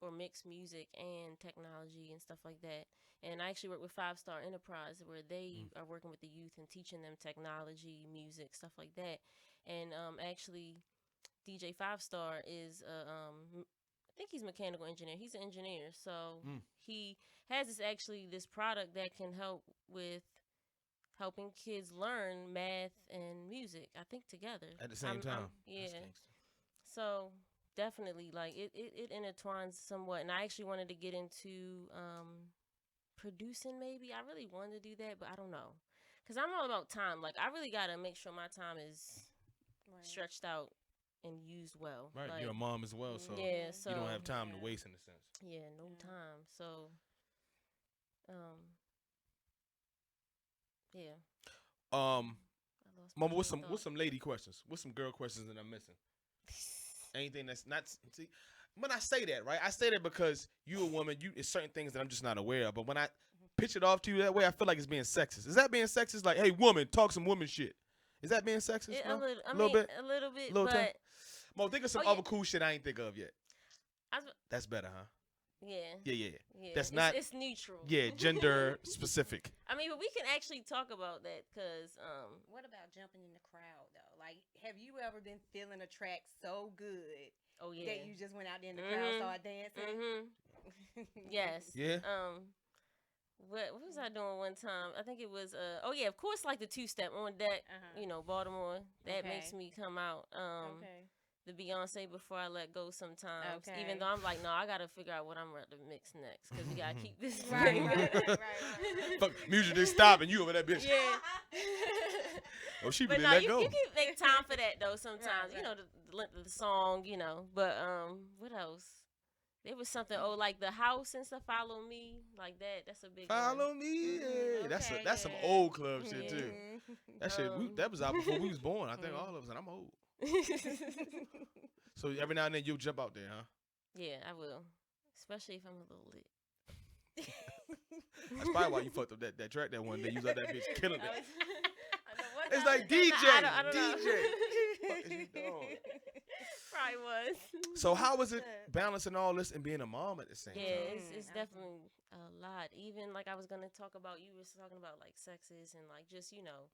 or mix music and technology and stuff like that. And I actually work with 5-Star Enterprise, where they are working with the youth and teaching them technology, music, stuff like that. And actually, DJ 5-Star is I think he's a mechanical engineer. He's an engineer, so he has this product that can help with helping kids learn math and music. I think together At the same time. yeah. That's gangster. So definitely, like it intertwines somewhat. And I actually wanted to get into producing. Maybe I really wanted to do that, but I don't know, because I'm all about time. Like I really gotta make sure my time is stretched out and used well. Right. Like, You're a mom as well, so yeah, so you don't have time to waste in a sense. Yeah, no time. So, yeah. I lost my Mama, what's train of some thought. lady questions? What's some girl questions that I'm missing? Anything that's not see, when I say that, right, I say that because you a woman, it's certain things that I'm just not aware of. But when I pitch it off to you that way, I feel like it's being sexist. Is that being sexist? Like, hey, woman, talk some woman shit. Is that being sexist? It, No? a little bit. a little bit, Little time? but Mo, think of some Oh, yeah. other cool shit I ain't think of yet. I was, That's better, huh? yeah, Yeah. yeah. That's not. It's neutral. Yeah, gender specific. I mean, but we can actually talk about that because What about jumping in the crowd though? Like, have you ever been feeling a track so good oh yeah, that you just went out there in the crowd, started dancing? Yes. Yeah. What was I doing one time? I think it was oh yeah, of course, like the 2-step on deck. You know, Baltimore. That makes me come out. Okay. The Beyonce Before I Let Go sometimes. Okay. Even though I'm like, no, I gotta figure out what I'm ready to mix next because we gotta keep this Right, thing right, going. right. Fuck, music just stop and you over that bitch. Yeah. Oh, she But really no, let you go. can make time for that though. Sometimes, Right. you know, the length of the song, you know. But what else? There was something. Oh, like the house and stuff. Follow me, like that. That's a big one. Follow me. Yeah. Okay, That's some yeah. old club shit too. Mhm. That shit that was out before we was born. I think all of us, and I'm old. So every now and then you'll jump out there, huh? Yeah, I will. Especially if I'm a little lit. That's probably why you fucked up that track that one day. You was like that bitch killing I it. was- I know what It's time like it is. DJ, I don't know. DJ. What is you doing? Probably was. So how was it balancing all this and being a mom at the same Yeah, time? it's definitely a lot. Even like I was gonna talk about, you was talking about like sexist and like just, you know,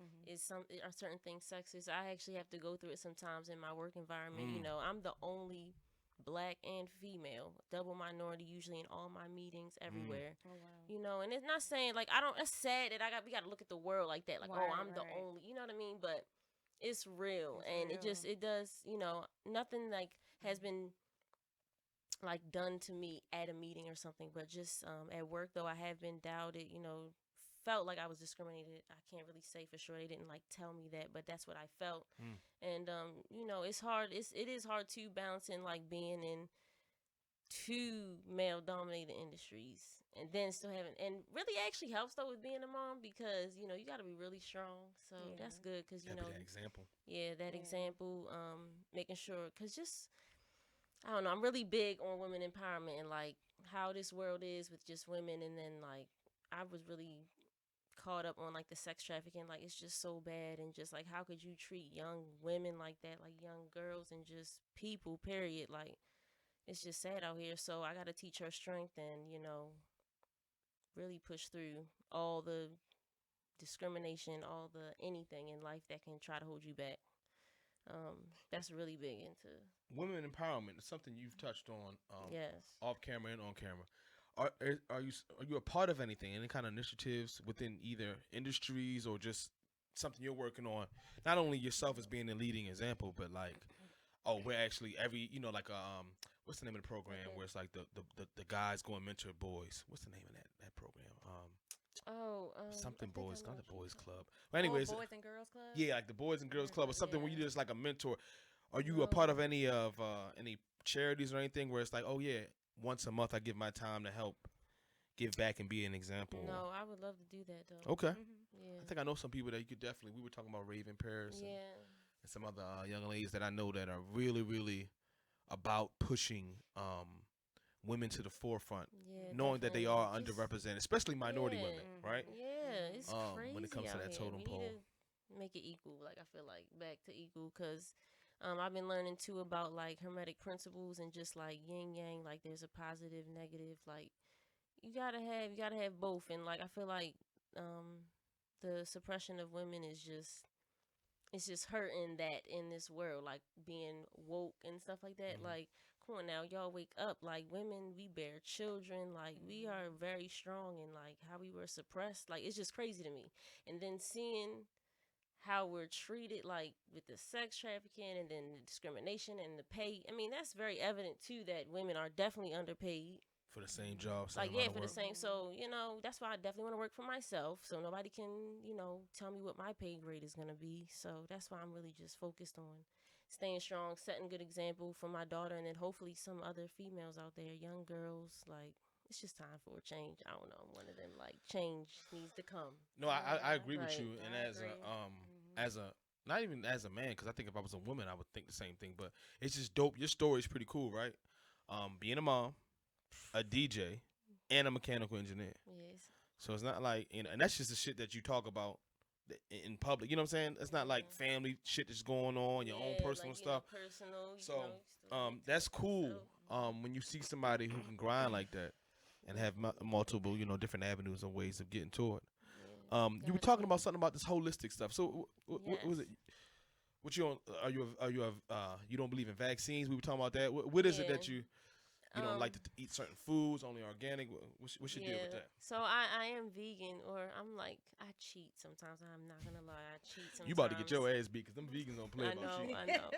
are certain things sexist. I actually have to go through it sometimes in my work environment. You know, I'm the only Black and female, double minority usually in all my meetings everywhere. Oh, wow. You know, and it's not saying like it's sad that we got to look at the world like that, like, oh, I'm the only, you know what I mean? But it's real, and it does, you know, nothing like has been like done to me at a meeting or something, but just at work though I have been doubted, you know, felt like I was discriminated. I can't really say for sure, they didn't like tell me that, but that's what I felt. And you know, it's hard, it is hard to balance in like being in two male dominated industries and then still having, and really actually helps though with being a mom because, you know, you got to be really strong, so that's good because, you know, That example. that example, making sure, because just I don't know, I'm really big on women empowerment and like how this world is with just women, and then like I was really caught up on like the sex trafficking, like it's just so bad, and just like how could you treat young women like that, like young girls and just people, period, like it's just sad out here. So I got to teach her strength and, you know, really push through all the discrimination, all the anything in life that can try to hold you back. That's really big into Women empowerment is something you've touched on yes. off camera and on camera. Are you a part of anything, any kind of initiatives within either industries or just something you're working on? Not only yourself as being a leading example, but like, oh, we're actually like what's the name of the program where it's like the guys go and mentor boys? What's the name of that program? Something boys, not the boys club. But anyways, Boys and Girls Club. yeah, like the Boys and Girls Club or something where you just like a mentor. Are you a part of any charities or anything where it's like, oh yeah, once a month I give my time to help give back and be an example? No, I would love to do that though. Okay. Yeah. I think I know some people that you could definitely. We were talking about Raven Paris and some other young ladies that I know that are really, really about pushing women to the forefront, knowing that they are underrepresented, especially minority women, right? Yeah, it's crazy when it comes to out that here. totem We pole. need to make it equal. Like I feel like back to equal because I've been learning too about like hermetic principles and just like yin yang. Like there's a positive, negative. Like you gotta have both. And like I feel like the suppression of women is just, it's just hurting that in this world, like being woke and stuff like that. Like, come on now, y'all wake up. Like women, we bear children. Like we are very strong, and like how we were suppressed. Like it's just crazy to me. And then seeing how we're treated, like with the sex trafficking and then the discrimination and the pay. I mean, that's very evident too that women are definitely underpaid. For the same job, Like yeah, for the same. So you know, that's why I definitely want to work for myself. So nobody can, you know, tell me what my pay grade is gonna be. So that's why I'm really just focused on staying strong, setting good example for my daughter, and then hopefully some other females out there, young girls. Like it's just time for a change. I don't know, one of them like change needs to come. No, I agree with Right. you, and as a not even as a man, because I think if I was a woman, I would think the same thing. But it's just dope. Your story is pretty cool, right? being a mom, a DJ, and a mechanical engineer. Yes. So it's not like, and that's just the shit that you talk about in public. You know what I'm saying? It's not like family shit that's going on, your own personal like, stuff. Personal. So that's cool. When you see somebody who can grind like that and have multiple, different avenues and ways of getting to it. You were talking about something about this holistic stuff. So what was it? What you on? You don't believe in vaccines? We were talking about that. What is it that you don't like to eat certain foods, only organic? What's your deal with that? So I am vegan, or I'm like, I cheat sometimes. I'm not gonna lie, I cheat sometimes. You about to get your ass beat because them vegans don't play about you. I know.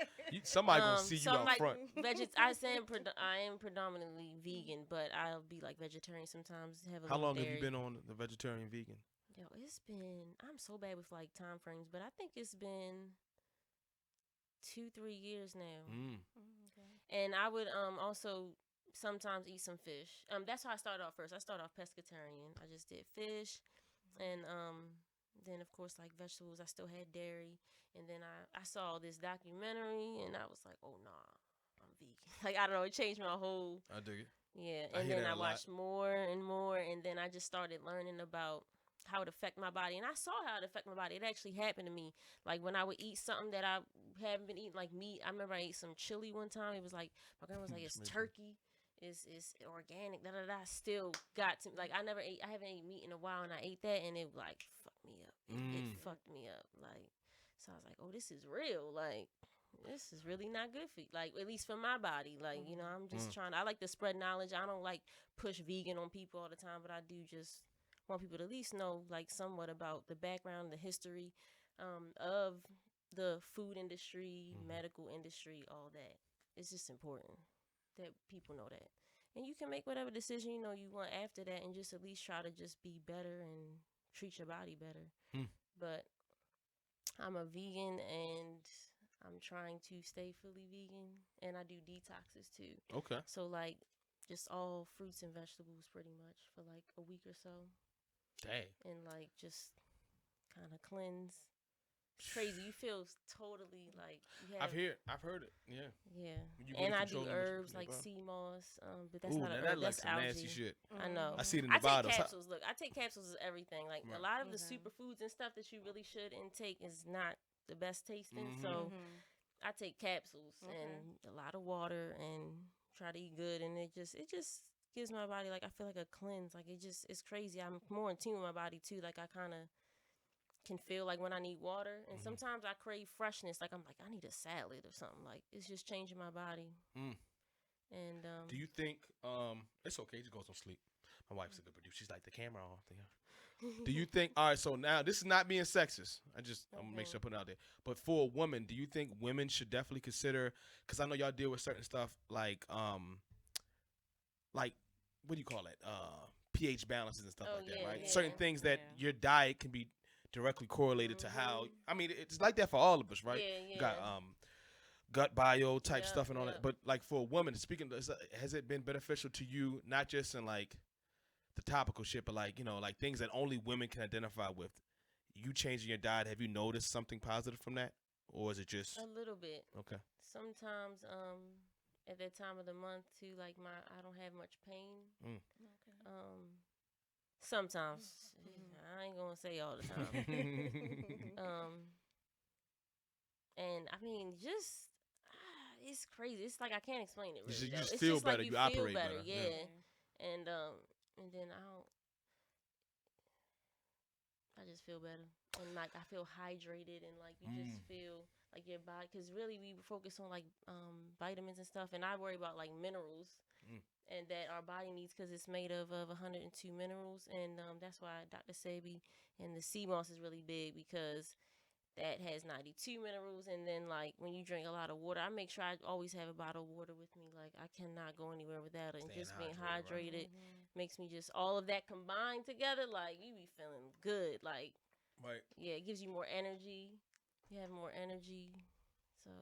Somebody gonna see you out like, front. I am predominantly vegan, but I'll be like vegetarian sometimes. Have a How long dairy. have you been on the vegetarian vegan? Yo, it's been. I'm so bad with like time frames, but I think it's been 2-3 years now. Okay. And I would also sometimes eat some fish. That's how I started off first. I started off pescatarian. I just did fish, and then of course like vegetables. I still had dairy, and then I saw this documentary, and I was like, oh nah, I'm vegan. Like, I don't know, it changed my whole. I dig it. Yeah, I and hear then that I a lot. watched more and more, and then I just started learning about how it affect my body, and I saw how it affect my body. It actually happened to me. Like, when I would eat something that I haven't been eating, like meat. I remember I ate some chili one time. It was like, my grandma was like, it's turkey, it's organic, da da da. Still got to, like, I haven't ate meat in a while, and I ate that, and it like fucked me up. It fucked me up. Like, so I was like, oh, this is real. Like, this is really not good for you. Like, at least for my body. Like, I'm just trying. I like to spread knowledge. I don't like push vegan on people all the time, but I do just want people to at least know, like, somewhat about the background, the history of the food industry, medical industry, all that. It's just important that people know that. And you can make whatever decision you want after that, and just at least try to just be better and treat your body better. But I'm a vegan, and I'm trying to stay fully vegan, and I do detoxes too. Okay. So, like, just all fruits and vegetables pretty much for like a week or so. Dang. And like just kind of cleanse. It's crazy. You feel totally like you have. I've heard it. Yeah. Yeah. And I do herbs like sea moss. But that's not a herb. That like That's some algae. nasty shit. I know. I see it in the I take bottles. capsules. Look, I take capsules of everything. Like, Right. a lot of the superfoods and stuff that you really should intake is not the best tasting. So I take capsules and a lot of water and try to eat good, and it just gives my body, like, I feel like a cleanse. Like, it's crazy. I'm more in tune with my body too. Like, I kind of can feel like when I need water, and sometimes I crave freshness. Like, I'm like, I need a salad or something. Like, it's just changing my body. And do you think it's okay? Just go to sleep. My wife's a good producer. She's like, the camera on. Do you think? All right. So now this is not being sexist. I'm gonna make sure I put it out there. But for a woman, do you think women should definitely consider? Because I know y'all deal with certain stuff like what do you call it? pH balances and stuff like that, right? yeah. Certain things that your diet can be directly correlated to how. I mean, it's like that for all of us, right? Yeah. You got gut bio type stuff and all yeah. that. But like for a woman, has it been beneficial to you, not just in like the topical shit, but like, like things that only women can identify with? You changing your diet, have you noticed something positive from that? Or is it just a little bit? Okay. Sometimes at that time of the month too, like I don't have much pain. Sometimes I ain't gonna say all the time. And I mean, just it's crazy. It's like I can't explain it. Really, you just it's feel just better. Like you feel operate better. Yeah. And then I just feel better, and like I feel hydrated, and like you just feel like your body. Because really, we focus on like vitamins and stuff, and I worry about like minerals. And that our body needs, because it's made of 102 minerals, and that's why Dr. Sebi and the sea moss is really big, because that has 92 minerals. And then like when you drink a lot of water, I make sure I always have a bottle of water with me. Like, I cannot go anywhere without it. And just being hydrated makes me just, all of that combined together, like you be feeling good. Like, right. Yeah, it gives you more energy. You have more energy. So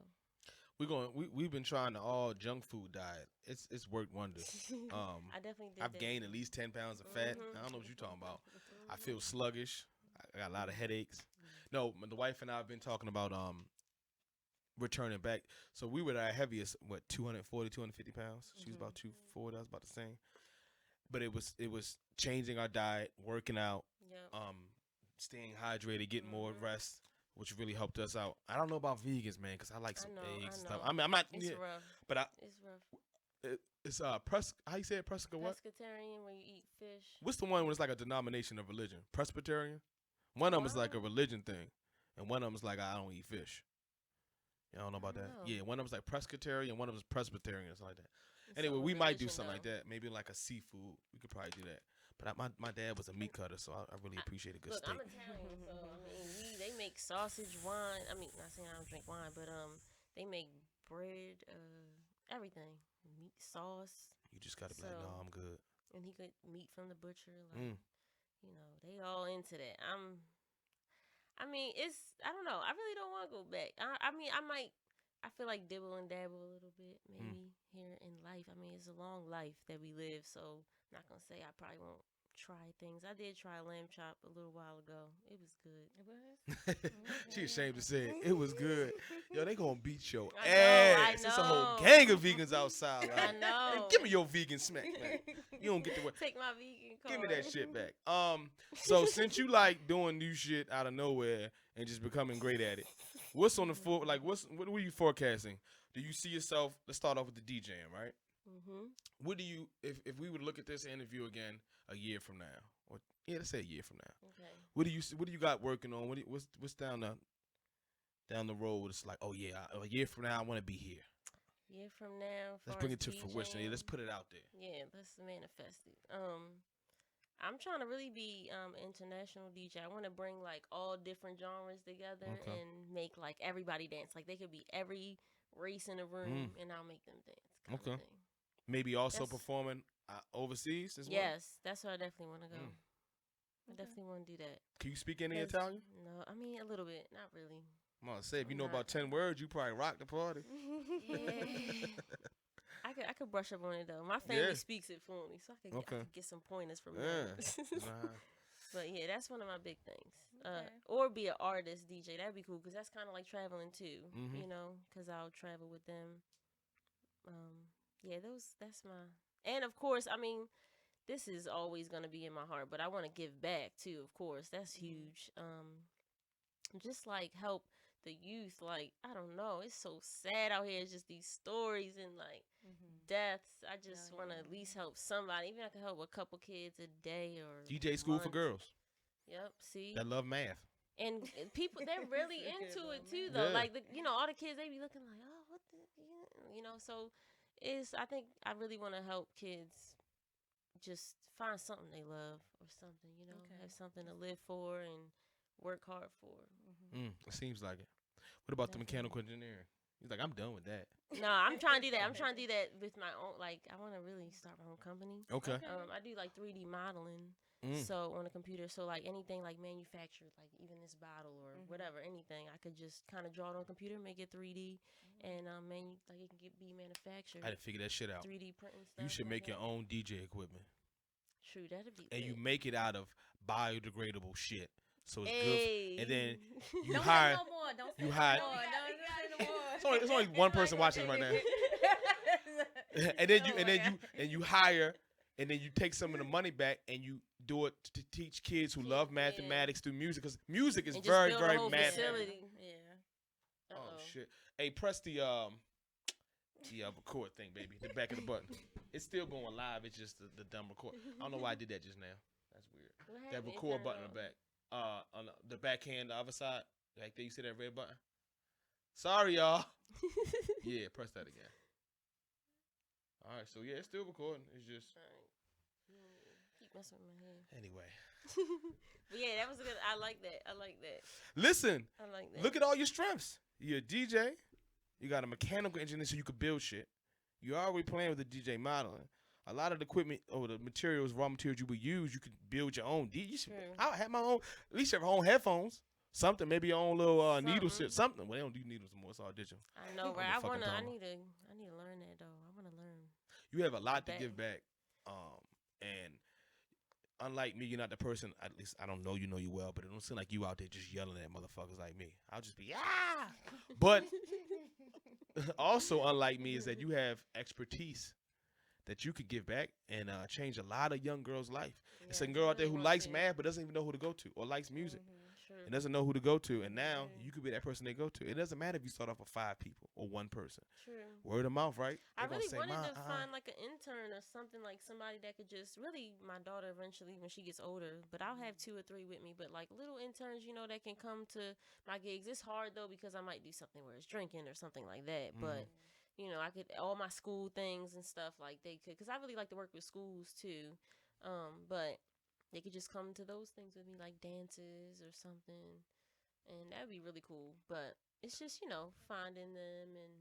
we've been trying the all junk food diet. It's worked wonders. I definitely did. I've gained at least 10 pounds of fat. I don't know what you're talking about. I feel sluggish. I got a lot of headaches. No, the wife and I have been talking about returning back. So we were at our heaviest, 240, 250 pounds. She was about 240. I was about the same. But it was changing our diet, working out, Yep. staying hydrated, getting more rest, which really helped us out. I don't know about vegans, man, because I like some eggs and stuff. I mean, I'm not. It's Yeah, rough. but It's rough. it's how you say it? What? Pescatarian, where you eat fish. What's the one where it's like a denomination of religion? Presbyterian. One of them is like a religion thing, and one of them is like I don't eat fish. Y'all don't know about that? know. Yeah, one of them is like Presbyterian, one of them is Presbyterian, or something like that. It's Anyway, all we might do religion, something like though. that. Maybe like a seafood. We could probably do that. But my dad was a meat cutter, so I really appreciate a good Look, steak. I'm Italian, so I mean, they make sausage, wine. I mean, not saying I don't drink wine, but they make bread, everything, meat, sauce, You just gotta be like, So- no, I'm good. and he could meat from the butcher. Like, they all into that. I mean, I don't know. I really don't want to go back. I mean, I feel like dibble and dabble a little bit, maybe here in life. I mean, it's a long life that we live, so I'm not gonna say I probably won't try things. I did try lamb chop a little while ago. It was good. It was. She ashamed to say it. It was good. Yo, they gonna beat your I know, ass. I It's a whole know. gang of vegans outside. Like, I know. "Hey, give me your vegan smack, man. You don't get the way. Take my vegan card. Give me that shit back. So since you like doing new shit out of nowhere and just becoming great at it, what's on the what are you forecasting? Do you see yourself? Let's start off with the DJing, right? What do you if we would look at this interview again a year from now, or let's say a year from now? Okay. What do you got working on? What's down the road? It's like, oh yeah, a year from now I want to be here. Year from now. Let's far bring as it to fruition. Yeah, DJing, let's put it out there. Yeah, let's manifest it. I'm trying to really be international DJ. I want to bring like all different genres together Okay. and make like everybody dance. Like they could be every race in the room, and I'll make them dance. Kind Okay. Of thing. Maybe also That's- performing overseas as well. Yes, that's where I definitely want to go. I definitely want to do that. Can you speak any 'Cause- Italian? No, I mean a little bit, not really. I'm gonna say if you know Not- about 10 words, you probably rock the party. Yeah. I could brush up on it though. My family Yeah. speaks it fluently, so I Okay. could get some pointers from Yeah. them. Nah. But yeah, that's one of my big things. Okay. Or be an artist DJ. That'd be cool because that's kind of like traveling too. Mhm. You know, because I'll travel with them. Yeah, that's my. And of course, I mean, this is always gonna be in my heart. But I want to give back too. Of course, that's huge. Just like help the youth. Like I don't know, it's so sad out here. It's just these stories and like deaths. I just Oh, want to yeah. at least help somebody. Even if I can help a couple kids a day or DJ school for month. girls Yep. See, that love math. and people they're really That's a good into it one, too man. though. Yeah. Like all the kids they be looking like, oh, what the, so I think I really want to help kids just find something they love or something, Okay. have something to live for and work hard for. It seems like it. What about the Definitely. mechanical engineering? He's like, I'm done with that. No, I'm trying to do that. I'm trying to do that with my own. Like, I want to really start my own company. Okay. I do like 3D modeling, Mm. so on a computer. So like anything like manufactured, like even this bottle or whatever, anything, I could just kind of draw it on a computer, make it 3D, and like it can be manufactured. I had to figure that shit out. 3D printing stuff. You should like make your that. own DJ equipment, True, that'd be. and you lit. make it out of biodegradable shit, so it's Hey. good. And then you Don't hire. say no more. Don't say you no hire- more. Don't say no more. It's only one person watching right now. and then you hire, and then you take some of the money back and you do it to teach kids who love Yeah. mathematics through music, because music is And just very build a very whole math. facility. Yeah. Oh Uh-oh. shit! Hey, press the record thing, baby. The back of the button. It's still going live. It's just the dumb record. I don't know why I did that just now. That's weird. What That happened? It record turned button in on. the back. On the backhand, the other side. Like there, you see that red button? Sorry, y'all. Yeah, press that again. All right, so yeah, it's still recording. It's just Alright. Keep messing with my hair. anyway. But yeah, that was a good. I like that. I like that. Listen, I like that. look at all your strengths. You're a DJ. You got a mechanical engineer, so you could build shit. You're already playing with the DJ modeling. A lot of the equipment or the materials, raw materials you would use, you could build your own. True. I have my own. At least you have your own headphones. Something, maybe your own little needle Something. shit. Something. Well, they don't do needles anymore. It's all digital. I know, I'm right? a I fucking wanna. I dog. need to learn that though. I wanna learn. You have a lot to Back. give back. And unlike me, you're not the person. At least I don't know you well, but it don't seem like you out there just yelling at motherfuckers like me. I'll just be but also unlike me is that you have expertise that you could give back and change a lot of young girls' life. It's a girl out there who likes math but doesn't even know who to go to, or likes music True. and doesn't know who to go to. And now you could be that person they go to. It doesn't matter if you start off with 5 people or 1 person. True. Word of mouth, right? I They're really gonna say, wanted to find like an intern or something, like somebody that could just really, my daughter eventually when she gets older, but I'll have 2 or 3 with me, but like little interns, that can come to my gigs. It's hard though because I might do something where it's drinking or something like that, but I could, all my school things and stuff, like they could, because I really like to work with schools too, but they could just come to those things with me, like dances or something, and that'd be really cool. But it's just, finding them and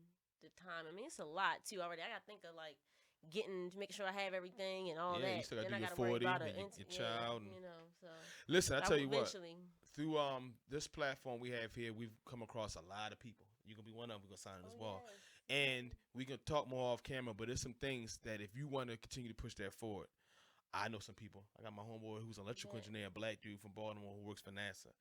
the time. I mean, it's a lot too already. I gotta think of like making sure I have everything and all that. You still gotta then do I your gotta worry 40, about then your child. So Listen, I tell you what. eventually. Through this platform we have here, we've come across a lot of people. You're gonna be one of them. We're gonna sign on this wall, and we can talk more off camera. But there's some things that if you want to continue to push that forward, I know some people. I got my homeboy who's an electrical engineer, a black dude from Baltimore who works for NASA.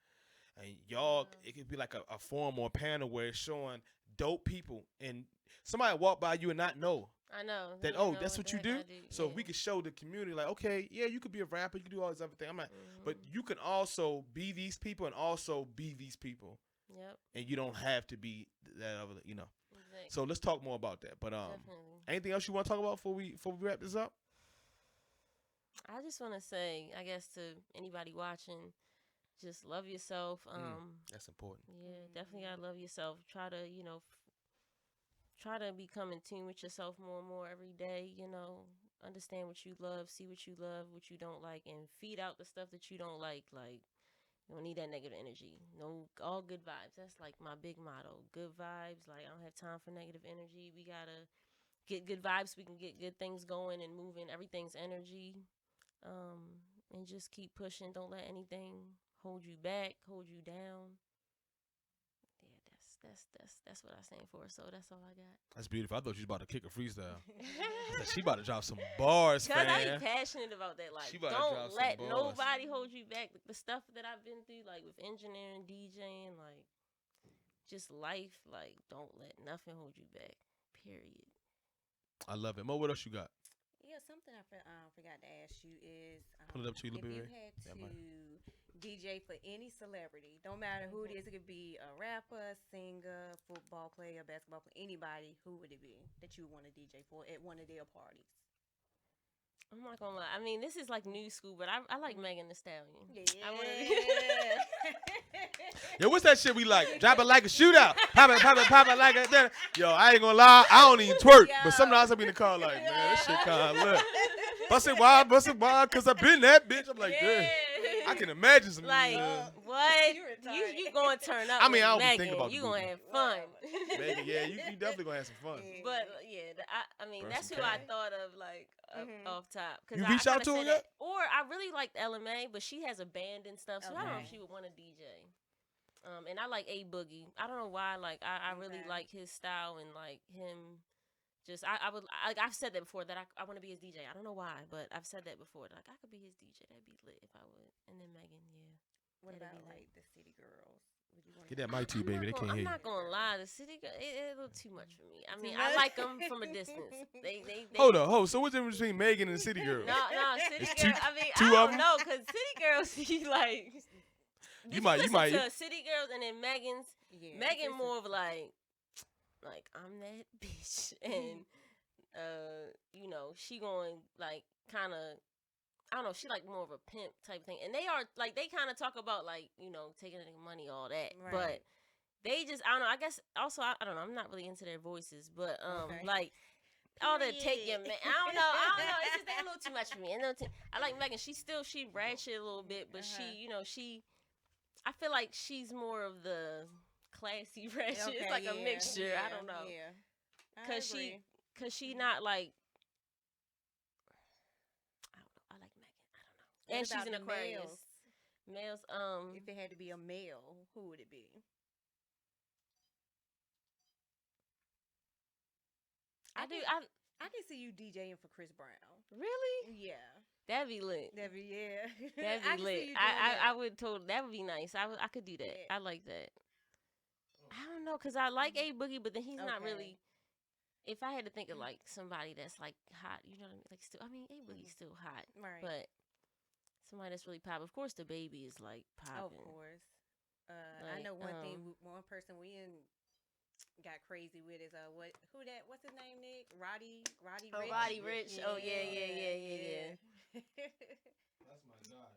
And y'all, it could be like a forum or a panel where it's showing dope people, and somebody walk by you and not know. I know that. That's what you do. So if we could show the community, like, okay, yeah, you could be a rapper, you could do all this other thing. I'm not, but you can also be these people and also be these people. Yep. And you don't have to be that other, Exactly. So let's talk more about that. But anything else you want to talk about before we wrap this up? I just want to say, I guess, to anybody watching, just love yourself. That's important. Yeah, definitely gotta love yourself. Try to, try to become in tune with yourself more and more every day. Understand what you love, see what you love, what you don't like, and feed out the stuff that you don't like. Like, you don't need that negative energy. No, all good vibes. That's like my big motto. Good vibes. Like, I don't have time for negative energy. We gotta get good vibes so we can get good things going and moving. Everything's energy. And just keep pushing. Don't let anything hold you back, hold you down. Yeah, that's what I stand for. So that's all I got. That's beautiful. I thought you was about to kick a freestyle. She about to drop some bars, Cause fam. I be passionate about that. Like, don't let nobody hold you back. The stuff that I've been through, like with engineering, DJing, like just life. Like, don't let nothing hold you back. Period. I love it. Mo, what else you got? Yeah, something I forgot to ask you is, pull it up to you a little bit. If you had to DJ for any celebrity, don't matter who it is, it could be a rapper, singer, football player, basketball player, anybody, who would it be that you would want to DJ for at one of their parties? I'm not gonna lie. I mean, this is like new school, but I like Megan Thee Stallion. Yeah. Yo, what's that shit we like? Drop it like a shootout. Pop it like a. Yo, I ain't gonna lie. I don't even twerk. But sometimes I be in the car like, man, that shit kind of lit. Bust it wild, cause I been that bitch. I'm like, damn. I can imagine some. Like, what? You gonna turn up? I mean, I don't Megan. be thinking about you gonna have fun. Megan, yeah, you definitely gonna have some fun. But yeah, I mean, that's who I thought of, like off top. You reach out to her yet? Or I really liked LMA, but she has a band and stuff, so I don't know if she would want to DJ. And I like A Boogie. I don't know why. Like, I really like his style and like him. Just I've said that before that I want to be his DJ. I don't know why, but I've said that before. Like, I could be his DJ. That'd be lit if I would. And then Megan, yeah. What about like the City Girls? Would you want Get that mic to you, baby. They can't hear you. I'm not gonna lie. The City Girls, it's a little too much for me. I mean, I like them from a distance. They hold up. So what's the difference between Megan and City Girls? No, City Girls. I mean, I don't know, cause City Girls, he like. You might to City Girls and then Megan's. Yeah, Megan more of like I'm that bitch, and she going like kind of. I don't know, she like more of a pimp type thing. And they are like, they kind of talk about like, taking money, all that. Right. But they just, I don't know, I guess also, I don't know, I'm not really into their voices, but like all the take your man. I don't know. It's just a little too much for me. I like Megan. She ratchet a little bit, but I feel like she's more of the classy ratchet. Okay, it's like a mixture. I don't know. Yeah. Cause she not like, and she's an Aquarius. Males, if it had to be a male, who would it be? I can see you DJing for Chris Brown. Really? Yeah. That'd be lit. That'd be lit. I would that would be nice. I could do that. Yeah. I like that. I don't know, cause I like A Boogie, but then he's not Okay. really. If I had to think of like somebody that's like hot, you know what I mean? Like still, I mean, A Boogie's still hot, Right. but somebody that's really pop. Of course, the baby is like Of popping. course. I Like, know one person we got crazy with is what's his name, Nick? Roddy Oh, Rich. Roddy Rich. Oh yeah. That's my guy.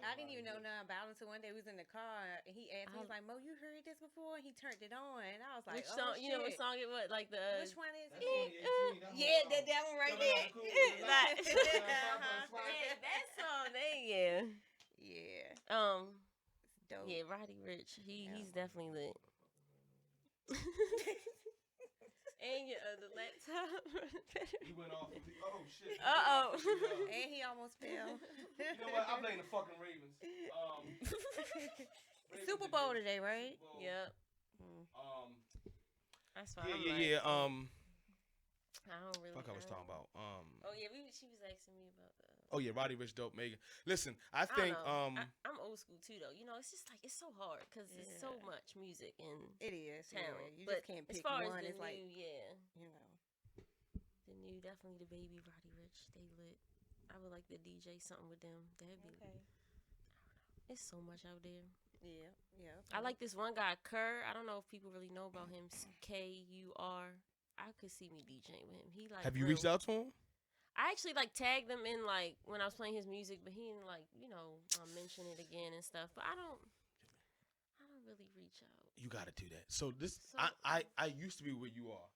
I didn't even know nothing about him until one day we was in the car and he asked me, he's like, Mo, you heard this before? And he turned it on and I was like, Which oh, song? shit. You know what song it was? Like the. Which one is That's it? 2018. Yeah, that one right there. Yeah, that song. Yeah. Yeah. Dope. Yeah, Roddy Rich. Yeah. He's definitely lit. And your other laptop. He went off. Oh shit. Uh-oh. And he almost fell. You know what? I blame the fucking Ravens. Super Bowl today, right? Super Bowl. Yep. That's fine. Yeah. I don't really. Fuck, I was talking about. Oh yeah, she was asking me about the. Oh yeah, Roddy Rich, dope, Megan. Listen, I I don't think know. I'm old school too, though. You know, it's just like it's so hard because it's so Yeah. much music and It is. Yeah. talent. You But just can't as pick far one. as the It's new, like, yeah, you know. the new, definitely the baby Roddy Rich, they lit. I would like to DJ something with them. That'd be. Okay. It's so much out there. Yeah. Yeah. I like this one guy, Kerr. I don't know if people really know about him. Kur. I could see me DJing with him. He like. have you reached out to him? I actually like tagged him in like when I was playing his music, but he didn't like mention it again and stuff. But I don't really reach out. You got to do that. So this, So- I used to be where you are.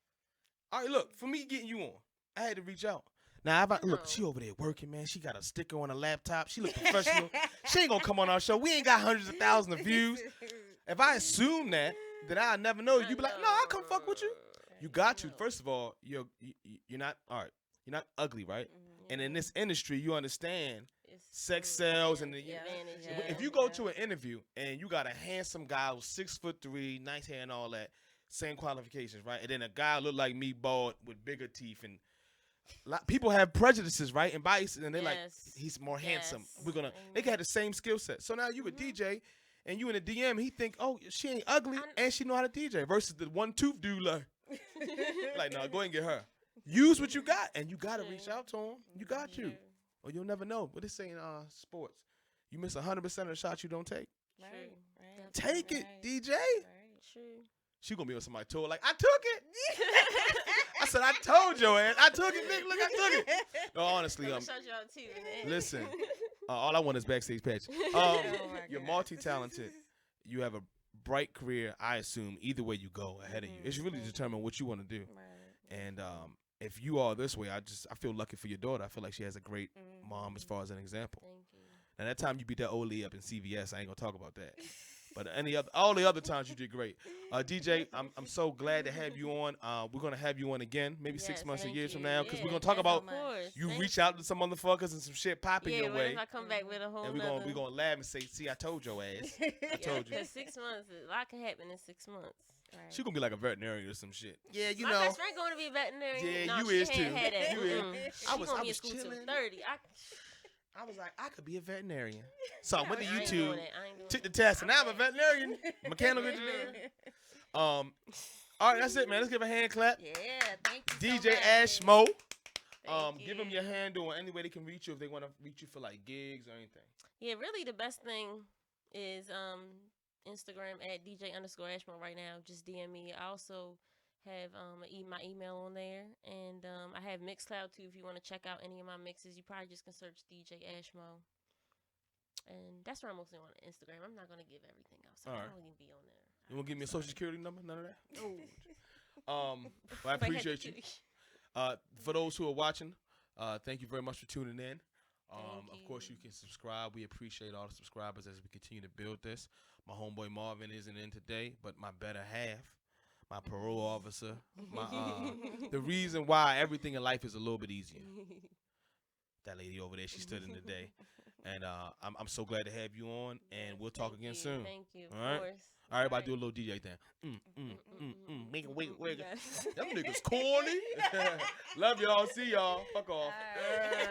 All right, look, for me getting you on, I had to reach out. Now, look, No. she over there working, man. She got a sticker on her laptop. She look professional. She ain't gonna come on our show. We ain't got hundreds of thousands of views. If I assume that, then I'll never know. You be like, no, I'll come fuck with you. You got to. No. First of all, you're not all right. You're not ugly, right? Mhm. And in this industry, you understand It's sex true, sells yeah, and the- advantage, Yeah. if you go to an interview and you got a handsome guy who's 6'3", nice hair and all that, same qualifications, right? And then a guy look like me, bald with bigger teeth, and people have prejudices, right? And biases, and they're like, Yes. he's more handsome. Yes. They can have the same skill set. So now you a Mhm. DJ, and you in a DM, he think, oh, she ain't ugly and she know how to DJ. Versus the one tooth dude, like, no, go ahead and get her. Use what you got, and you gotta reach True. out to him. You got to. True. Or you'll never know. What they say in sports, you miss 100% of the shots you don't take. Right. True. Right. Take it, Right. DJ. Right. True. She gonna be on somebody's tour like, I took it. I said, I told your ass. I took it, nigga. Look, I took it. No, honestly, I'm gonna shout you out too. in the end. listen. All I want is backstage patches. Oh my You're God. multi-talented. You have a bright career, I assume. Either way you go ahead of you. It's really determined what you want to do. Right. And if you are this way, I feel lucky for your daughter. I feel like she has a great mom as far as an example. Thank you. Now that time you beat that old lady up in CVS, I ain't gonna talk about that. But all the other times you did great. DJ, I'm so glad to have you on. We're gonna have you on again, maybe 6 Yes, months or thank years from you. now, because Yeah, we're gonna talk yes, about so much. Of course. you Thank reach out to some motherfuckers and some shit popping Yeah, your what way, if I come back with a whole and we're gonna laugh and say, "See, I told your ass." I told you. Because 6 months, a lot can happen in 6 months. Right. She gonna be like a veterinarian or some shit. Yeah, you My know. best friend going to be a veterinarian. Yeah, no, you she is ain't too. Had that. You is. She I was gonna be in school till chilling. 30. I was like, I could be a veterinarian. So I went to I ain't YouTube, doing that. I ain't doing took the that. test, and now I'm a veterinarian, mechanical engineer. All right, that's it, man. Let's give a hand clap. Yeah, thank you. DJ so much. Ashmo. Thank Give them you. your handle or any way they can reach you if they want to reach you for like gigs or anything. Yeah, really the best thing is Instagram at DJ_Ashmo right now. Just DM me. I also have my email on there, and I have Mixcloud too. If you want to check out any of my mixes, you probably just can search DJ Ashmo, and that's where I'm mostly on Instagram. I'm not gonna give everything else. I All can right. only be on there. You want to give me a social security number? None of that. Oh, Well, I appreciate you. For those who are watching, thank you very much for tuning in. Of course, you can subscribe. We appreciate all the subscribers as we continue to build this. My homeboy Marvin isn't in today, but my better half, my parole officer, the reason why everything in life is a little bit easier. That lady over there, she stood in the day. And I'm so glad to have you on, and we'll talk again soon. Thank you. All right? Of course. All right, everybody do a little DJ thing. Make it wiggle, wiggle. Them niggas corny. Love y'all. See y'all. Fuck off. All right.